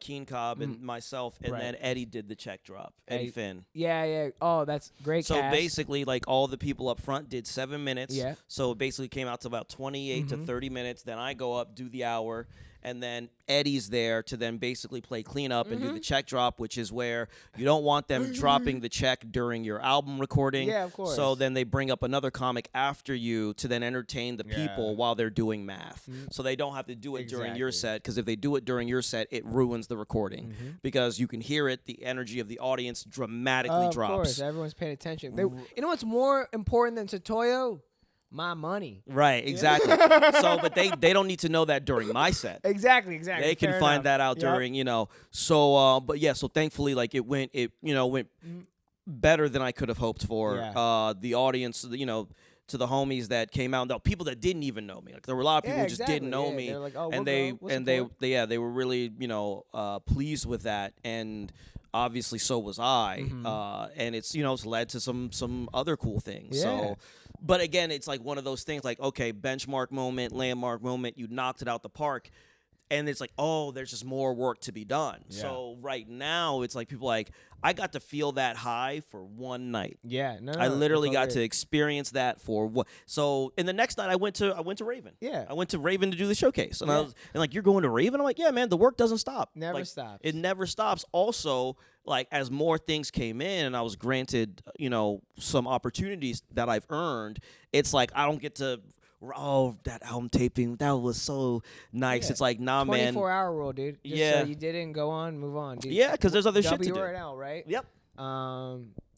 Keen Cobb, and myself, and then Eddie did the check drop. Eddie Finn. Yeah. Oh, that's great. So basically, like all the people up front did 7 minutes. Yeah. So it basically came out to about 28 to 30 minutes. Then I go up, do the hour. And then Eddie's there to then basically play cleanup and do the check drop, which is where you don't want them dropping the check during your album recording. Yeah, of course. So then they bring up another comic after you to then entertain the people while they're doing math. So they don't have to do it during your set, because if they do it during your set, it ruins the recording because you can hear it. The energy of the audience dramatically drops. Of course, everyone's paying attention. You know what's more important than Setoiyo? My money. Right, exactly. But they don't need to know that during my set. Exactly. They can find that out during, So so thankfully like it went better than I could have hoped for. The audience, to the homies that came out, the people that didn't even know me. Like there were a lot of people who just didn't know me. They're like, oh, and they were really, pleased with that, and obviously so was I. And it's it's led to some other cool things. Yeah. So but again, it's like one of those things like, okay, benchmark moment, landmark moment, you knocked it out the park. And it's like, oh, there's just more work to be done. Yeah. So right now, it's like people like, I got to feel that high for one night. Yeah, I literally got to experience that for what. So, and the next night I went to Raven. Yeah, I went to Raven to do the showcase, and like, you're going to Raven? I'm like, yeah, man, the work doesn't stop. Never stops. It never stops. Also, like as more things came in, and I was granted, some opportunities that I've earned. It's like I don't get to. Oh, that album taping, that was so nice. Yeah. It's like, nah, 24 man. 24-hour rule, dude. Just you didn't go on, move on, dude. Yeah, because there's other shit to do. Right now, right? Yep.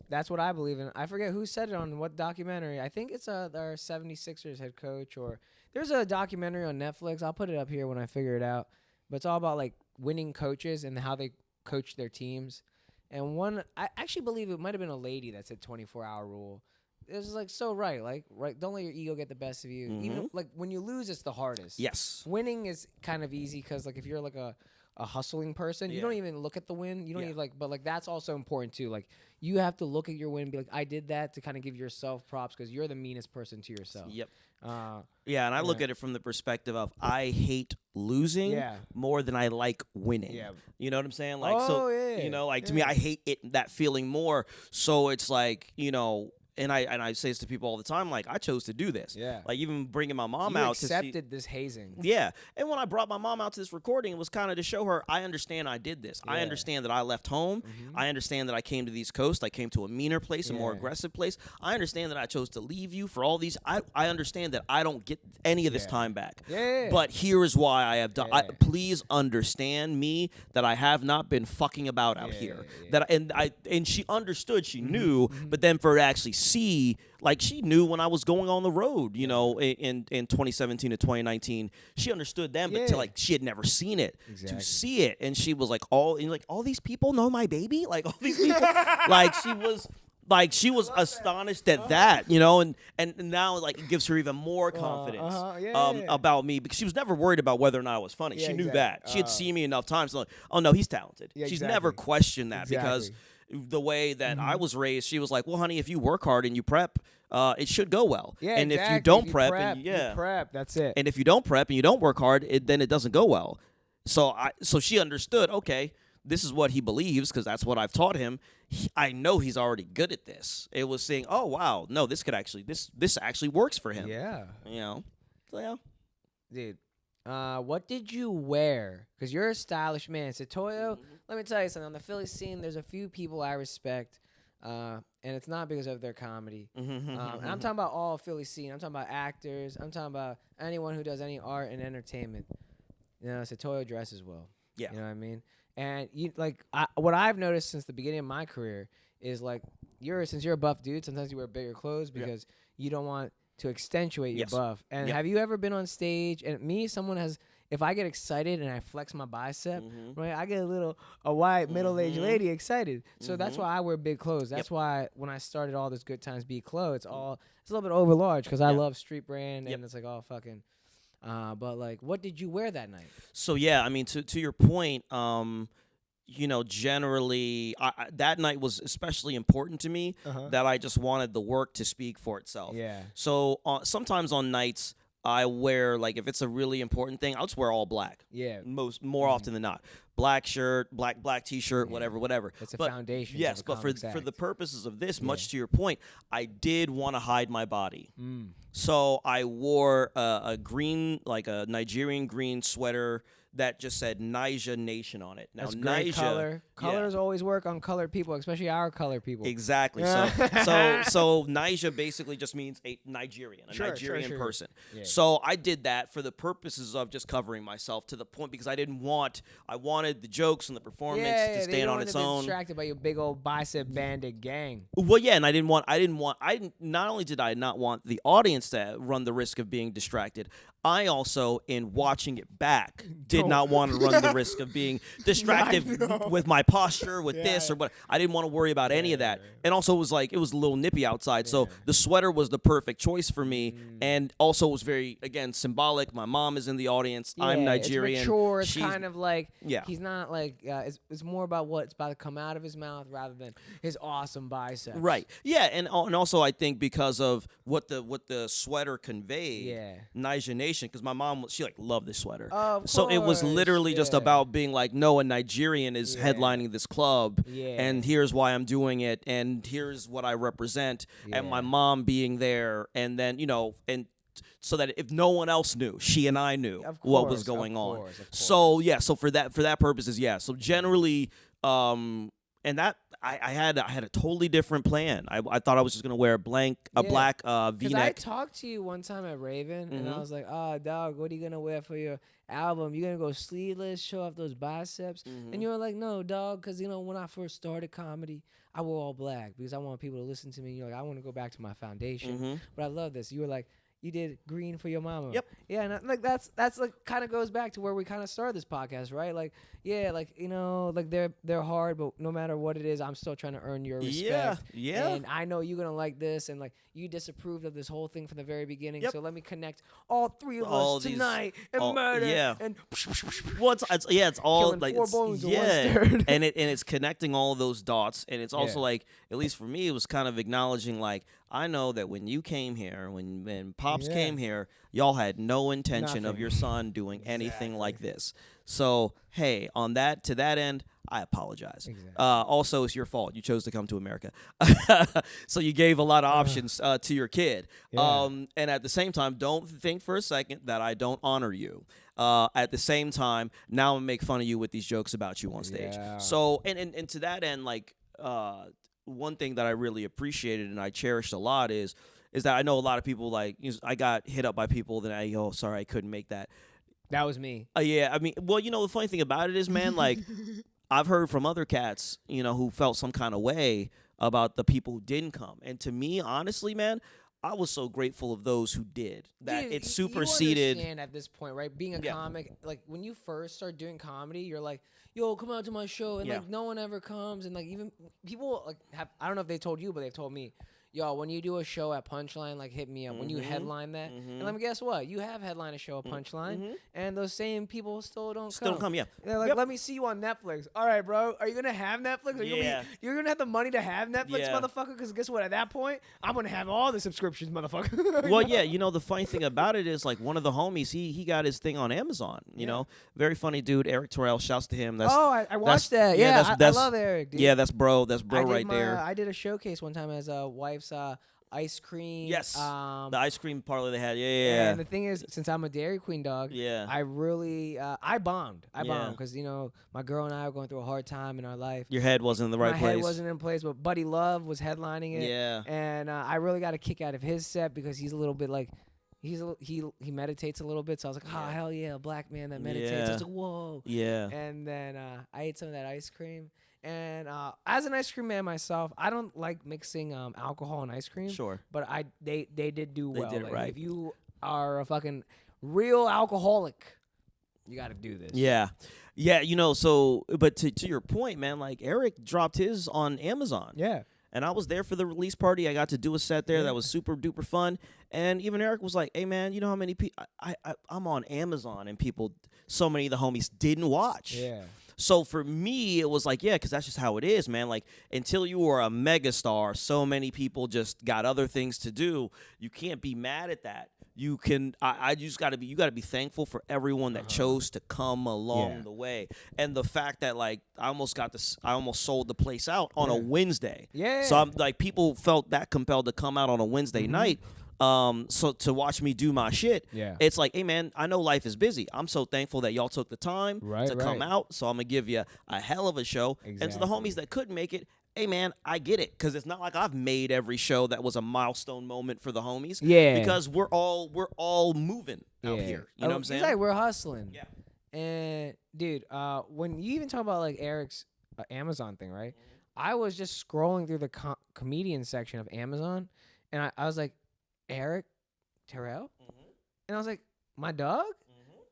That's what I believe in. I forget who said it on what documentary. I think it's our 76ers head coach, or there's a documentary on Netflix. I'll put it up here when I figure it out. But it's all about like winning coaches and how they coach their teams. and I actually believe it might have been a lady that said 24-hour rule. It was like so right. Like, right, don't let your ego get the best of you. Even like when you lose, it's the hardest. Yes. Winning is kind of easy because like if you're like a hustling person, you don't even look at the win. You don't even like, but like that's also important too. Like you have to look at your win and be like, I did that to kind of give yourself props because you're the meanest person to yourself. Yep. And I look at it from the perspective of I hate losing more than I like winning. Yeah. You know what I'm saying? Like, you know, like to me, I hate that feeling more. So it's like, you know, and I say this to people all the time, like, I chose to do this. Yeah. Like, even bringing my mom out to see. You accepted this hazing. Yeah. And when I brought my mom out to this recording, it was kind of to show her, I understand I did this. Yeah. I understand that I left home. I understand that I came to the East Coast. I came to a meaner place, a more aggressive place. I understand that I chose to leave you for all these. I understand that I don't get any of this time back. Yeah. But here is why I have done. Please understand me that I have not been fucking about out here. That and she understood. She knew. But then for her to actually see, like, she knew when I was going on the road, you know, in 2017 to 2019, she understood them, but to, like, she had never seen it. To see it, and she was like, all these people know my baby, like all these people, she was astonished at that, you know, and now, like, it gives her even more confidence about me, because she was never worried about whether or not I was funny. She knew that. She had seen me enough times, like, oh no, he's talented. She's never questioned that because the way that I was raised, she was like, well, honey, if you work hard and you prep, it should go well. Yeah, and if you don't prep, you prep, that's it. And if you don't prep and you don't work hard, then it doesn't go well. So she understood, okay, this is what he believes because that's what I've taught him. I know he's already good at this. It was saying, oh, wow, no, this actually works for him. Yeah. You know? So, yeah. Dude. What did you wear? Because you're a stylish man. Setoiyo, let me tell you something. On the Philly scene, there's a few people I respect, and it's not because of their comedy. And I'm talking about all Philly scene. I'm talking about actors. I'm talking about anyone who does any art and entertainment. You know, Setoiyo dresses well. Yeah. You know what I mean? And you what I've noticed since the beginning of my career is, like, since you're a buff dude, sometimes you wear bigger clothes because you don't want to accentuate your buff. And have you ever been on stage? And if I get excited and I flex my bicep, right, I get a white middle-aged lady excited. So that's why I wear big clothes. That's why when I started all this Good Times Be Clothes, it's a little bit over large because I love street brand and it's like all fucking. But like, what did you wear that night? So yeah, I mean, to your point, you know, generally, that night was especially important to me that I just wanted the work to speak for itself. Yeah. So sometimes on nights, I wear, like, if it's a really important thing, I'll just wear all black. Yeah. More often than not. Black shirt, black T-shirt, whatever. It's a foundation. Yes, but for the purposes of this, much to your point, I did want to hide my body. So I wore a green, like a Nigerian green sweater that just said Niger Nation on it. Now, that's great color. Colors always work on colored people, especially our colored people. Exactly. So Niger basically just means a Nigerian, Nigerian person. Yeah. So I did that for the purposes of just covering myself, to the point because I wanted the jokes and the performance to stand on its own. Distracted by your big old bicep bandit gang. Well, yeah, and not only did I not want the audience to run the risk of being distracted, I also, in watching it back, did not want to run the risk of being distracted with my posture, with this or what. I didn't want to worry about any of that. And also, it was a little nippy outside, so the sweater was the perfect choice for me. And also, it was very, again, symbolic. My mom is in the audience. I'm Nigerian. It's mature. It's kind of like, he's not like, it's more about what's about to come out of his mouth rather than his awesome biceps. Right. Yeah, and also, I think because of what the sweater conveyed, Niger Nation, because my mom, she loved this sweater. So it was literally just about being like, no, a Nigerian is headlining this club, and here's why I'm doing it, and here's what I represent, and my mom being there, and then, you know, and so that if no one else knew, she and I knew what was going on. So so for that purposes, so generally, and that I had a totally different plan. I thought I was just gonna wear a black V-neck. I talked to you one time at Raven, and I was like, "Oh, dog, what are you gonna wear for your album? You gonna go sleeveless, show off those biceps?" And you were like, "No, dog, because, you know, when I first started comedy, I wore all black because I want people to listen to me. You're like, I want to go back to my foundation." But I love this. You were like, you did green for your mama. Yep. Yeah, and like that's like kind of goes back to where we kind of started this podcast, right? Like, yeah, like, you know, like they're hard, but no matter what it is, I'm still trying to earn your respect. Yeah. And I know you're gonna like this, and like you disapproved of this whole thing from the very beginning. Yep. So let me connect all three of us tonight and murder. Yeah. And well, it's all killing like 4 bones in 1 stare. and it's connecting all of those dots, and it's also like, at least for me, it was kind of acknowledging like, I know that when you came here, when Pops came here, y'all had no intention of your son doing anything like this. So, hey, to that end, I apologize. Exactly. Also, it's your fault. You chose to come to America. So you gave a lot of options to your kid. Yeah. And at the same time, don't think for a second that I don't honor you. At the same time, now I'm going to make fun of you with these jokes about you on stage. Yeah. So, and to that end, like, one thing that I really appreciated and I cherished a lot is that I know a lot of people, like, I got hit up by people that sorry, I couldn't make that. That was me. Yeah, I mean, well, you know, the funny thing about it is, man, like, I've heard from other cats, you know, who felt some kind of way about the people who didn't come. And to me, honestly, man, I was so grateful of those who did. That Dude, it superseded. You understand at this point, right? Being a comic, like when you first start doing comedy, you're like, yo, come out to my show. And like no one ever comes. And like even people like I don't know if they told you, but they've told me, yo, when you do a show at Punchline, like hit me up. When you headline that. And let me guess what? You have headlined a show at Punchline. And those same people still don't come. Yeah. They're like, let me see you on Netflix. All right, bro. Are you going to have Netflix? You're going to have the money to have Netflix, motherfucker? Because guess what? At that point, I'm going to have all the subscriptions, motherfucker. Well, yeah. You know, the funny thing about it is, like, one of the homies, he got his thing on Amazon. You know, very funny dude. Eric Terrell. Shouts to him. I watched that. Yeah, I love Eric, dude. Yeah, that's bro. That's bro right there. I did a showcase one time as a wife's ice cream. Yes. The ice cream parlor they had. Yeah. And the thing is, since I'm a Dairy Queen dog, I really, I bombed. I bombed because, you know, my girl and I were going through a hard time in our life. Your head wasn't in the right place. My head wasn't in place, but Buddy Love was headlining it. Yeah. And I really got a kick out of his set because he's a little bit like, he meditates a little bit. So I was like, hell yeah, a black man that meditates. I was like, whoa. Yeah. And then I ate some of that ice cream. And as an ice cream man myself, I don't like mixing alcohol and ice cream. Sure. But they did do well. They did it right. If you are a fucking real alcoholic, you got to do this. Yeah. Yeah, you know, so, but to your point, man, like, Eric dropped his on Amazon. Yeah. And I was there for the release party. I got to do a set there that was super duper fun. And even Eric was like, hey, man, you know how many people, I'm on Amazon and so many of the homies didn't watch. Yeah. So for me, it was like, yeah, because that's just how it is, man. Like, until you are a megastar, so many people just got other things to do. You can't be mad at that. You can, you got to be thankful for everyone that chose to come along the way. And the fact that, like, I almost sold the place out on a Wednesday. Yeah. So I'm like, people felt that compelled to come out on a Wednesday night. So to watch me do my shit, it's like, hey, man, I know life is busy. I'm so thankful that y'all took the time to come out. So I'm going to give you a hell of a show. Exactly. And to the homies that couldn't make it, hey, man, I get it. Because it's not like I've made every show that was a milestone moment for the homies. Yeah. Because we're all moving out here. You know what I'm saying? It's like we're hustling. Yeah. And, dude, when you even talk about, like, Eric's Amazon thing, right? I was just scrolling through the comedian section of Amazon, and I was like, Eric Terrell? And I was like, my dog?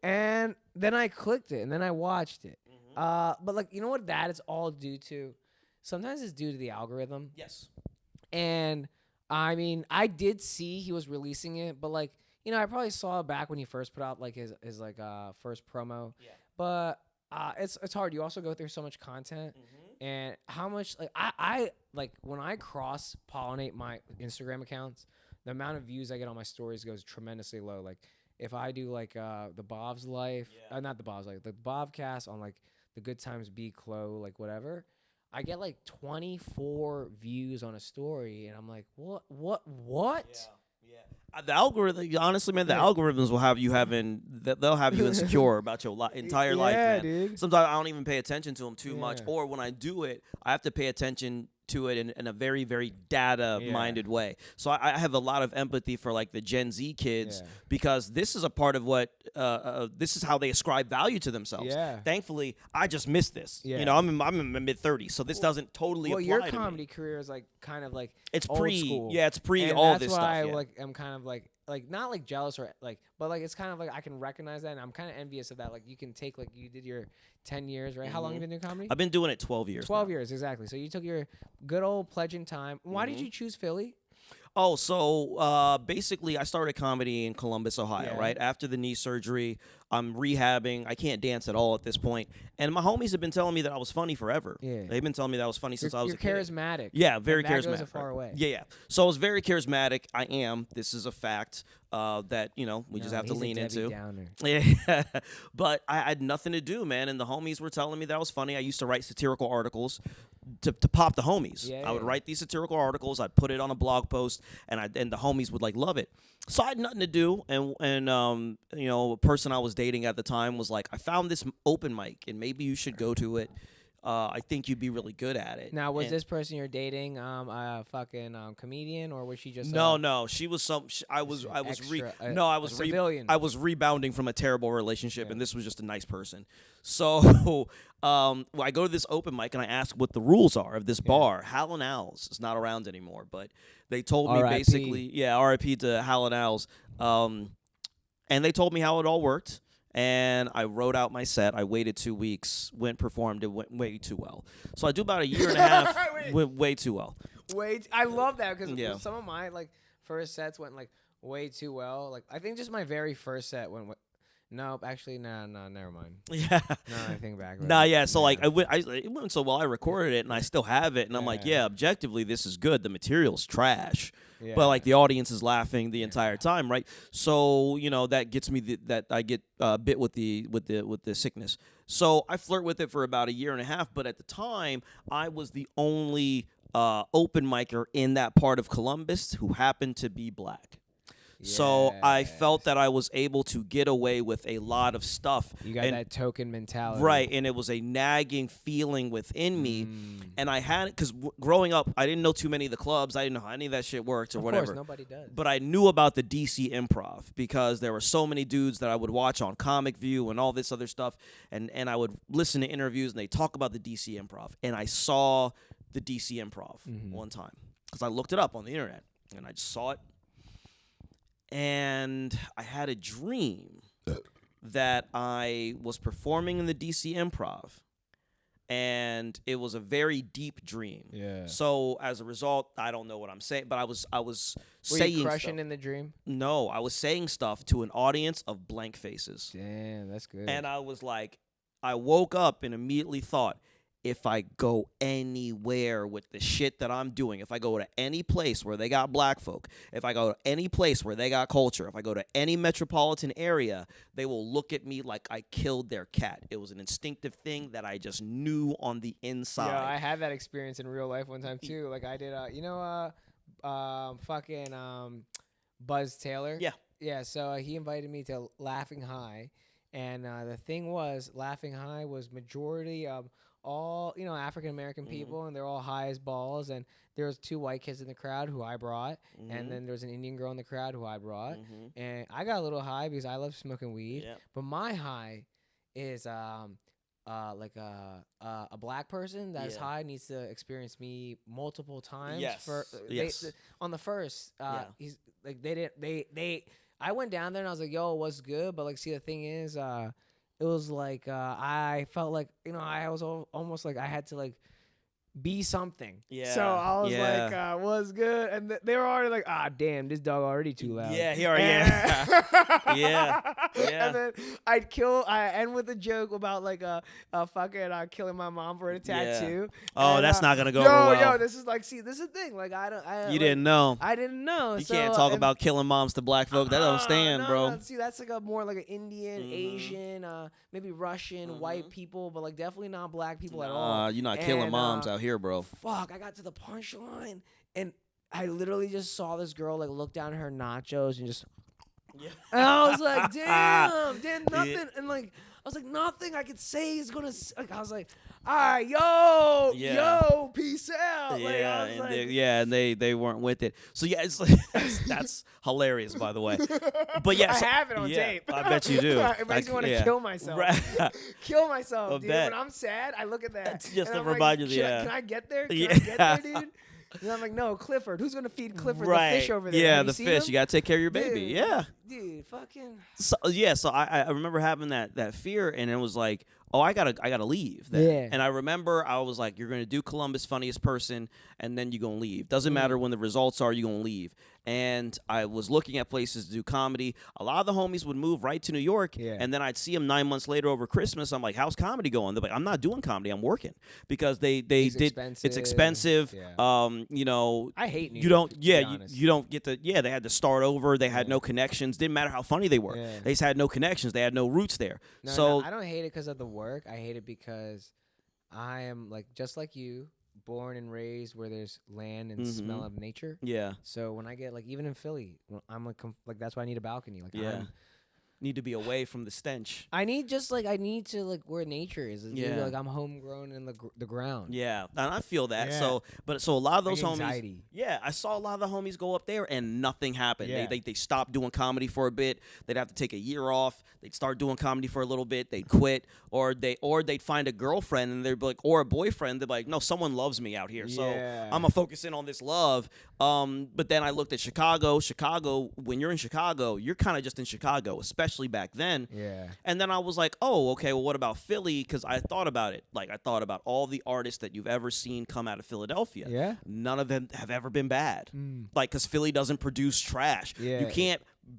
And then I clicked it, and then I watched it. But, like, you know what that is all due to? Sometimes it's due to the algorithm. Yes. And, I mean, I did see he was releasing it, but, like, you know, I probably saw it back when he first put out, like, his first promo. Yeah. But it's hard. You also go through so much content. And how much, like, I like, when I cross-pollinate my Instagram accounts, the amount of views I get on my stories goes tremendously low. Like, if I do, like, the Bhav's life, not the Bhav's life, the Bhavcast on, like, the Good Times Be Clo, like, whatever, I get, like, 24 views on a story, and I'm like, what? Yeah. The algorithm, honestly, man, the algorithms will have you they'll have you insecure about your entire life, man. Dude. Sometimes I don't even pay attention to them too much, or when I do it, I have to pay attention to it in a very, very data-minded way. So I have a lot of empathy for, like, the Gen Z kids because this is a part of what this is how they ascribe value to themselves. Yeah. Thankfully, I just missed this. Yeah. You know, I'm in my mid-30s, so this doesn't totally apply to me. Well, your comedy career is, like, kind of like it's old school. Yeah, it's pre all this stuff. That's why I'm kind of like like not like jealous or like, but like it's kind of like I can recognize that, and I'm kind of envious of that. Like you can take like you did your 10 years, right? How long have you been doing comedy? I've been doing it 12 years. 12 years, exactly. So you took your good old pledging time. Why did you choose Philly? Oh, so basically, I started comedy in Columbus, Ohio, right? After the knee surgery, I'm rehabbing. I can't dance at all at this point. And my homies have been telling me that I was funny forever. Yeah. They've been telling me that I was funny since I was a kid. You're charismatic. Yeah, very charismatic. That goes a far way. Yeah. So I was very charismatic. I am. This is a fact that, we just have to lean into. Yeah. But I had nothing to do, man. And the homies were telling me that I was funny. I used to write satirical articles to pop the homies. I would write these satirical articles. I'd put it on a blog post, and the homies would like love it. So I had nothing to do, and a person I was dating at the time was like, I found this open mic, and maybe you should go to it. I think you'd be really good at it. Now, was this person you're dating a fucking comedian, or was she just no? She was I was civilian. I was rebounding from a terrible relationship, and this was just a nice person. So I go to this open mic and I ask what the rules are of this bar. Hal and Al's. It's not around anymore, but they told me basically, R.I.P. to Hal and Al's, and they told me how it all worked. And I wrote out my set. I waited 2 weeks, performed. It went way too well. So I do about a year and a half. Went way too well. I love that because some of my like first sets went like way too well. Like I think just my very first set went. Nope, actually, no, never mind. Yeah. No, I think back. So like it went so well. I recorded it and I still have it, and I'm like, objectively, this is good. The material's trash. Yeah. But like the audience is laughing the entire time, right? So that gets me that I get bit with the sickness. So I flirt with it for about a year and a half. But at the time, I was the only open micer in that part of Columbus who happened to be black. Yes. So I felt that I was able to get away with a lot of stuff. You got that token mentality. Right, and it was a nagging feeling within me. And I had it because growing up, I didn't know too many of the clubs. I didn't know how any of that shit worked or whatever. Of course, nobody does. But I knew about the DC Improv because there were so many dudes that I would watch on Comic View and all this other stuff. And I would listen to interviews, and they talk about the DC Improv. And I saw the DC Improv one time because I looked it up on the internet, and I just saw it. And I had a dream that I was performing in the DC Improv, and it was a very deep dream. Yeah. So as a result, I don't know what I'm saying, but I was saying. Were you crushing stuff. In the dream? No, I was saying stuff to an audience of blank faces. Damn, that's good. And I was like, I woke up and immediately thought, if I go anywhere with the shit that I'm doing, if I go to any place where they got black folk, if I go to any place where they got culture, if I go to any metropolitan area, they will look at me like I killed their cat. It was an instinctive thing that I just knew on the inside. Yeah, I had that experience in real life one time too. Like I did, Buzz Taylor. Yeah. Yeah, so he invited me to Laughing High, and the thing was, Laughing High was majority all African-American people, and they're all high as balls, and there was 2 white kids in the crowd who I brought, and then there was an Indian girl in the crowd who I brought, and I got a little high because I love smoking weed, but my high is like a black person that is high needs to experience me multiple times. On the first, he's like I went down there and I was like, yo, what's good? But like, see, the thing is, it was like I felt like I was almost like I had to like be something. Yeah. So I was like, what's good? And they were already like, damn, this dog already too loud. Yeah, he already. Yeah. And then I end with a joke about like fucking killing my mom for a tattoo. Oh, and, that's not gonna go over well. Yo, this is like, see, this is the thing. Like you didn't know. I didn't know. You can't talk about killing moms to black folk. That don't stand, bro. No. See, that's like more like an Indian, Asian, maybe Russian, white people, but like definitely not black people at all. You're not killing moms out here, bro. Fuck, I got to the punchline, and I literally just saw this girl like look down at her nachos and just. Yeah. And I was like, damn, nothing. And like, I was like, nothing I could say is gonna. Like, I was like, all right, yo, peace out. And they weren't with it. So yeah, it's like that's hilarious, by the way. But yeah, I have it on tape. I bet you do. It makes me want to kill myself. Right. Kill myself, dude. When I'm sad, I look at that. It's just to remind you. Can I get there? Can I get there, dude? And I'm like, no, Clifford. Who's gonna feed Clifford the fish over there? Yeah, the fish. You gotta take care of your baby. Dude, yeah. Dude, fucking. So I remember having that fear, and it was like, oh, I gotta leave. Then. Yeah. And I remember I was like, you're gonna do Columbus Funniest Person, and then you're gonna leave. Doesn't matter when the results are, you're gonna leave. And I was looking at places to do comedy. A lot of the homies would move right to New York, and then I'd see them 9 months later over Christmas. I'm like, how's comedy going? They're like, I'm not doing comedy. I'm working because it's expensive. Yeah. You know, I hate New York. You don't get to. Yeah, they had to start over. They had no connections. Didn't matter how funny they were. Yeah. They just had no connections. They had no roots there. No, I don't hate it because of the work. I hate it because I am like just like you. Born and raised where there's land and smell of nature. Yeah. So when I get like even in Philly, I'm like that's why I need a balcony. Like need to be away from the stench. I need to like where nature is. Yeah. Like I'm homegrown in the ground. Yeah, and I feel that. Yeah. So a lot of those homies. Yeah, I saw a lot of the homies go up there and nothing happened. Yeah. They stopped doing comedy for a bit. They'd have to take a year off. They'd start doing comedy for a little bit. They'd quit, or they'd find a girlfriend and they'd be like, or a boyfriend. They'd be like, no, someone loves me out here, so I'm gonna focus in on this love. But then I looked at Chicago. Chicago, when you're in Chicago, you're kind of just in Chicago, especially back then. Yeah. And then I was like, oh, okay, well, what about Philly? Because I thought about it. Like, I thought about all the artists that you've ever seen come out of Philadelphia. Yeah. None of them have ever been bad. Like, because Philly doesn't produce trash. Yeah.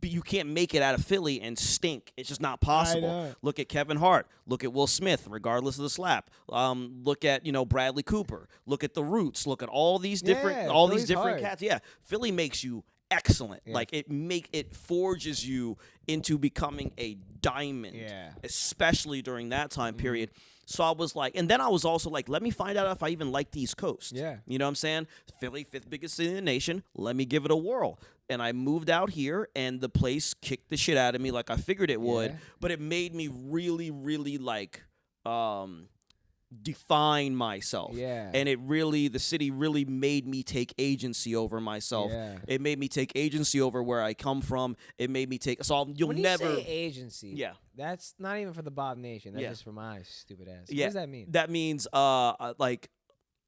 You can't make it out of Philly and stink. It's just not possible. Look at Kevin Hart. Look at Will Smith, regardless of the slap. Look at Bradley Cooper. Look at The Roots. Look at all these different cats. Yeah, Philly makes you excellent. Yeah. Like it forges you into becoming a diamond. Yeah. Especially during that time period. So I was like, and then I was also like, let me find out if I even like the East Coast. Yeah. You know what I'm saying? Philly, 5th biggest city in the nation. Let me give it a whirl. And I moved out here, and the place kicked the shit out of me like I figured it would. But it made me really, really like define myself. Yeah. And the city really made me take agency over myself. Yeah. It made me take agency over where I come from. It made me take, when you say agency, that's not even for the Bhav Nation. That's just for my stupid ass. Yeah. What does that mean? That means, like,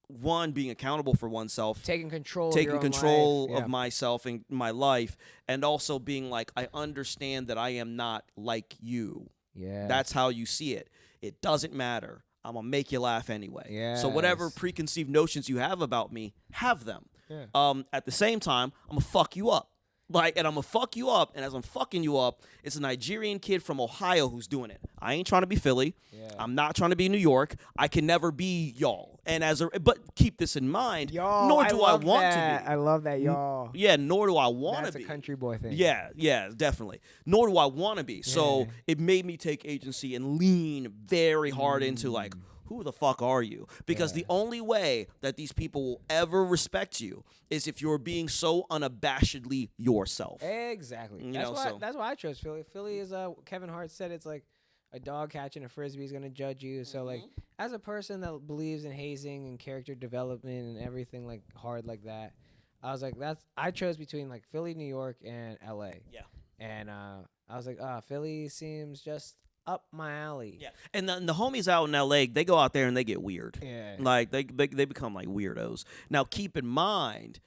one, being accountable for oneself, taking control of myself and my life, and also being like, I understand that I am not like you. Yeah. That's how you see it. It doesn't matter. I'm going to make you laugh anyway. Yes. So whatever preconceived notions you have about me, have them. Yeah. At the same time, I'm going to fuck you up. And I'm going to fuck you up, and as I'm fucking you up, it's a Nigerian kid from Ohio who's doing it. I ain't trying to be Philly. Yeah. I'm not trying to be New York. I can never be y'all. But keep this in mind, y'all, nor do I want to be. I love that, y'all. Yeah, nor do I want to be. That's a country boy thing. Yeah, definitely. Nor do I want to be. So it made me take agency and lean very hard into like, who the fuck are you? Because the only way that these people will ever respect you is if you're being so unabashedly yourself. Exactly. That's why I chose Philly. Philly is, Kevin Hart said, it's like a dog catching a frisbee is going to judge you. So, like, as a person that believes in hazing and character development and everything, like, hard like that, I was like, I chose between, like, Philly, New York, and L.A. Yeah. And I was like, Philly seems just up my alley. Yeah. And the homies out in LA, they go out there and they get weird. Yeah. Like they become like weirdos. Now keep in mind,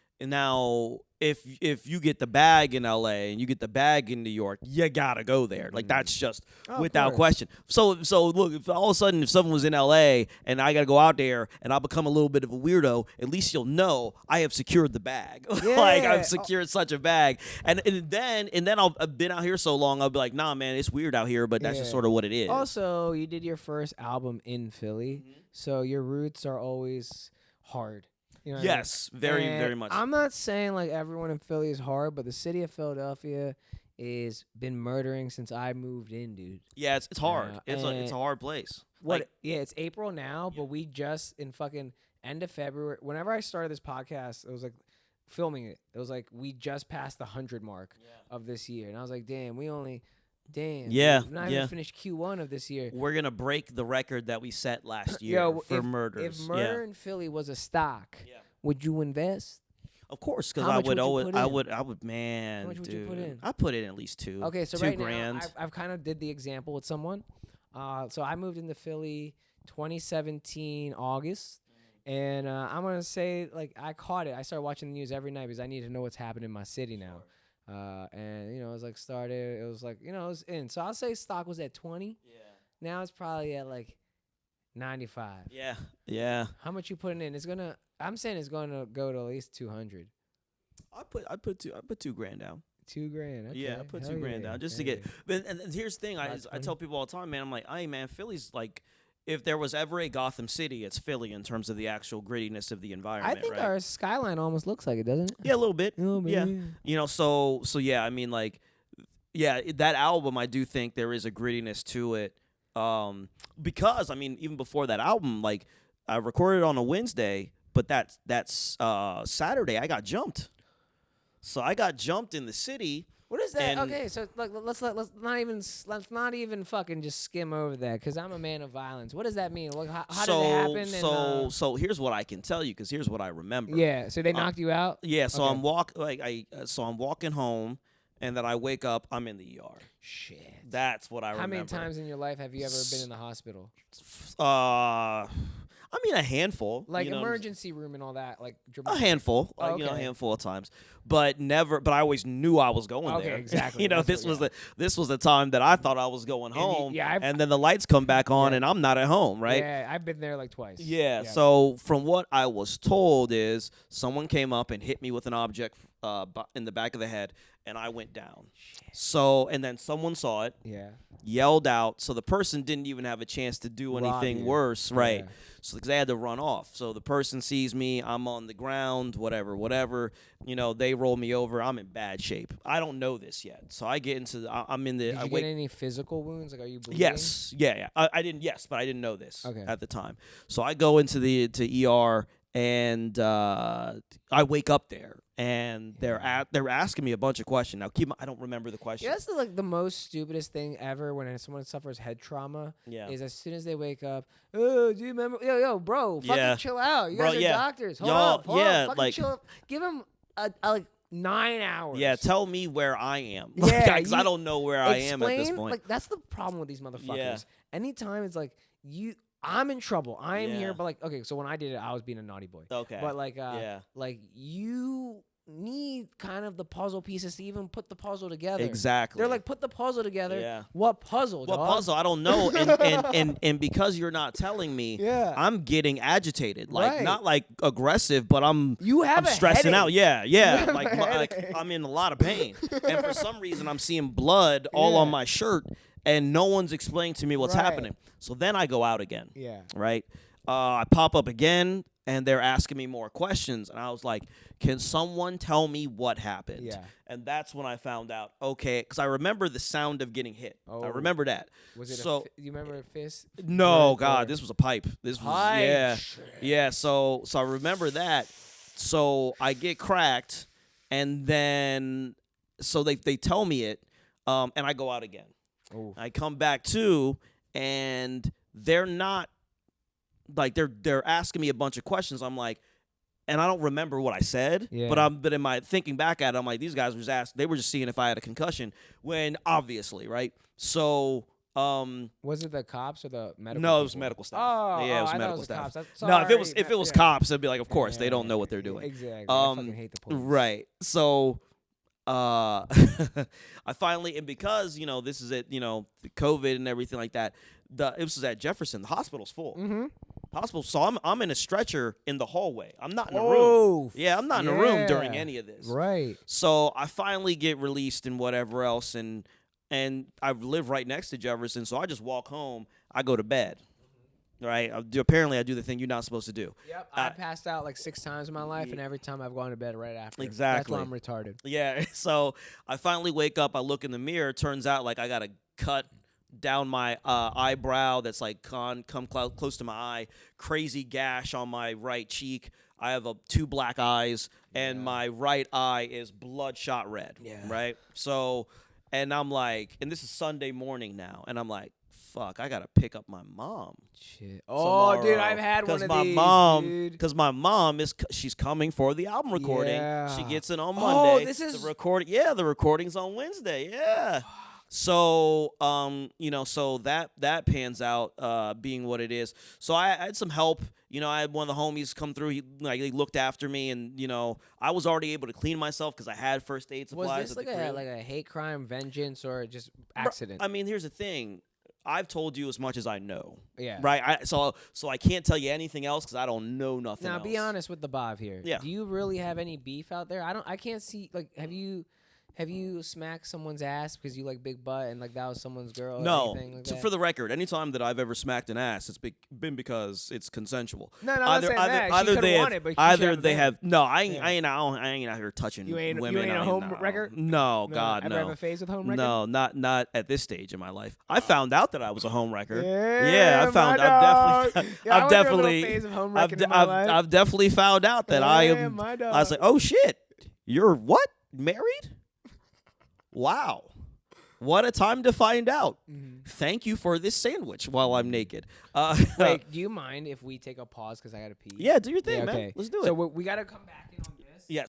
if you get the bag in LA and you get the bag in New York, you gotta go there. Like that's just without question. So look, if all of a sudden if someone was in LA and I gotta go out there and I become a little bit of a weirdo, at least you'll know I have secured the bag. Yeah. Like I've secured such a bag. And then I've been out here so long, I'll be like, nah man, it's weird out here, but that's just sort of what it is. Also, you did your first album in Philly, so your roots are always hard. You know yes, I mean? Very much. I'm not saying like everyone in Philly is hard, but the city of Philadelphia is been murdering since I moved in, dude. Yeah, it's hard. It's a hard place. It's April now, but we just in fucking end of February. Whenever I started this podcast, it was like filming it. It was like we just passed the 100 mark of this year, and I was like, damn, yeah, we've not even finished Q1 of this year. We're gonna break the record that we set last year for murders. If murder in Philly was a stock, would you invest? Of course, because I would, man. How much would you put in? I put in at least two. Okay, so $2,000. Now I've kind of did the example with someone. So I moved into Philly 2017 August, And I'm gonna say, like, I caught it. I started watching the news every night because I need to know what's happening in my city now. And it was like started. It was like it was in. So I'll say stock was at 20. Yeah. Now it's probably at like 95. Yeah. Yeah. How much you putting in? I'm saying it's gonna go to at least 200. I put $2,000 down. $2,000. Okay. Yeah, I put $2,000 down just to get. And here's the thing: I tell people all the time, man. I'm like, hey, man, Philly's like, if there was ever a Gotham City, it's Philly in terms of the actual grittiness of the environment. I think right? our skyline almost looks like it, doesn't it? Yeah, a little bit. Yeah. So yeah, I mean, like, yeah, that album, I do think there is a grittiness to it. Because I mean, even before that album, like, I recorded on a Wednesday, but that's Saturday I got jumped. So I got jumped in the city. What is that? Okay, so like, let's not even fucking just skim over that, because I'm a man of violence. What does that mean? Like, how did it happen? So here's what I can tell you, because here's what I remember. Yeah. So they knocked you out. Yeah. So I'm walking home, and then I wake up. I'm in the ER. Shit. That's what I remember. How many times in your life have you ever been in the hospital? I mean, a handful. Like emergency room and all that, like a handful. A handful of times, but never. But I always knew I was going there. Exactly. This was the time that I thought I was going home. And then the lights come back on, and I'm not at home. Right. Yeah, I've been there like twice. Yeah. So from what I was told is someone came up and hit me with an object in the back of the head, and I went down. Shit. So, and then someone saw it. Yeah. Yelled out. So the person didn't even have a chance to do anything worse. Right. Yeah. So because they had to run off. So the person sees me, I'm on the ground, whatever. They roll me over. I'm in bad shape. I don't know this yet. So I get into I'm in the. Did you get any physical wounds? Like, are you bleeding? Yes. Yeah. I didn't. Yes, but I didn't know this at the time. So I go into the ER, and I wake up there. And they're asking me a bunch of questions. Now, I don't remember the question. Yeah, that's the most stupidest thing ever when someone suffers head trauma. Yeah. Is as soon as they wake up, oh, do you remember? Yo, bro, fucking chill out. You guys are doctors. Hold up, fucking chill up. Give them like 9 hours. Yeah, tell me where I am. Yeah, because I don't know where I am at this point. Like, that's the problem with these motherfuckers. Yeah. Anytime it's like I'm in trouble. I am here, but like, okay, so when I did it, I was being a naughty boy. Okay. But like, like, you need kind of the puzzle pieces to even put the puzzle together. Exactly. They're like, put the puzzle together. Yeah. What puzzle? What puzzle? I don't know. And because you're not telling me, I'm getting agitated. Like, not like aggressive, but I'm stressing out. Yeah. Like I'm in a lot of pain. And for some reason, I'm seeing blood all on my shirt. And no one's explaining to me what's happening. So then I go out again. Yeah. Right? I pop up again, and they're asking me more questions. And I was like, can someone tell me what happened? Yeah. And that's when I found out, okay, because I remember the sound of getting hit. Oh. I remember that. Was it you remember a fist? No, God, this was a pipe. This was, yeah. So I remember that. So I get cracked, and then, so they tell me it, and I go out again. Ooh. I come back too, and they're not like they're asking me a bunch of questions. I'm like, and I don't remember what I said, but in my thinking back at it, I'm like, these guys they were just seeing if I had a concussion, when obviously, right? So was it the cops or the medical? No, it was medical staff. Oh, yeah, it was medical staff. Cops. No, if it was cops, I'd be like, of course they don't know what they're doing. Exactly. I fucking hate the police. Right. So. I finally, and because this is it, the COVID and everything like that. It was at Jefferson. The hospital's full. Mm-hmm. Hospital. So I'm in a stretcher in the hallway. I'm not in a room. Yeah, I'm not in a room during any of this. Right. So I finally get released and whatever else, and I live right next to Jefferson. So I just walk home. I go to bed. Right. Apparently, I do the thing you're not supposed to do. Yep. I passed out like 6 times in my life, and every time I've gone to bed right after. Exactly. That's why I'm retarded. Yeah. So I finally wake up. I look in the mirror. Turns out like I got a cut down my eyebrow that's like come close to my eye. Crazy gash on my right cheek. I have 2 black eyes, and my right eye is bloodshot red. Yeah. Right. So, and I'm like, and this is Sunday morning now, and I'm like, fuck, I gotta pick up my mom. Shit. Oh, dude, I've had one of these. Because my mom she's coming for the album recording. Yeah. She gets it on Monday. Oh, this is the recording. Yeah, the recording's on Wednesday. Yeah. So, so that pans out, being what it is. So I had some help. I had one of the homies come through. He looked after me, and I was already able to clean myself because I had first aid supplies. Was this like a hate crime, vengeance, or just accident? I mean, here's the thing. I've told you as much as I know. Yeah. Right. So I can't tell you anything else because I don't know nothing. Now, else. be honest with the Bhav here. Yeah. Do you really have any beef out there? I can't see. Like, have you smacked someone's ass because you like big butt and like that was someone's girl? No. Or anything like that? For the record, anytime that I've ever smacked an ass, it's been because it's consensual. No, I'm not saying that. Either they have, but either they have. No, I ain't out here touching women. You ain't a home wrecker? No, God, no. Ever have a phase with home wrecker? No, not at this stage in my life. I found out that I was a home wrecker. Yeah, I've definitely found out that I am. I was like, oh shit, you're what? Married? Wow. What a time to find out. Mm-hmm. Thank you for this sandwich while I'm naked. Wait, do you mind if we take a pause because I got to pee? Yeah, do your thing, man. Let's do it. So we got to come back in on this. Yeah,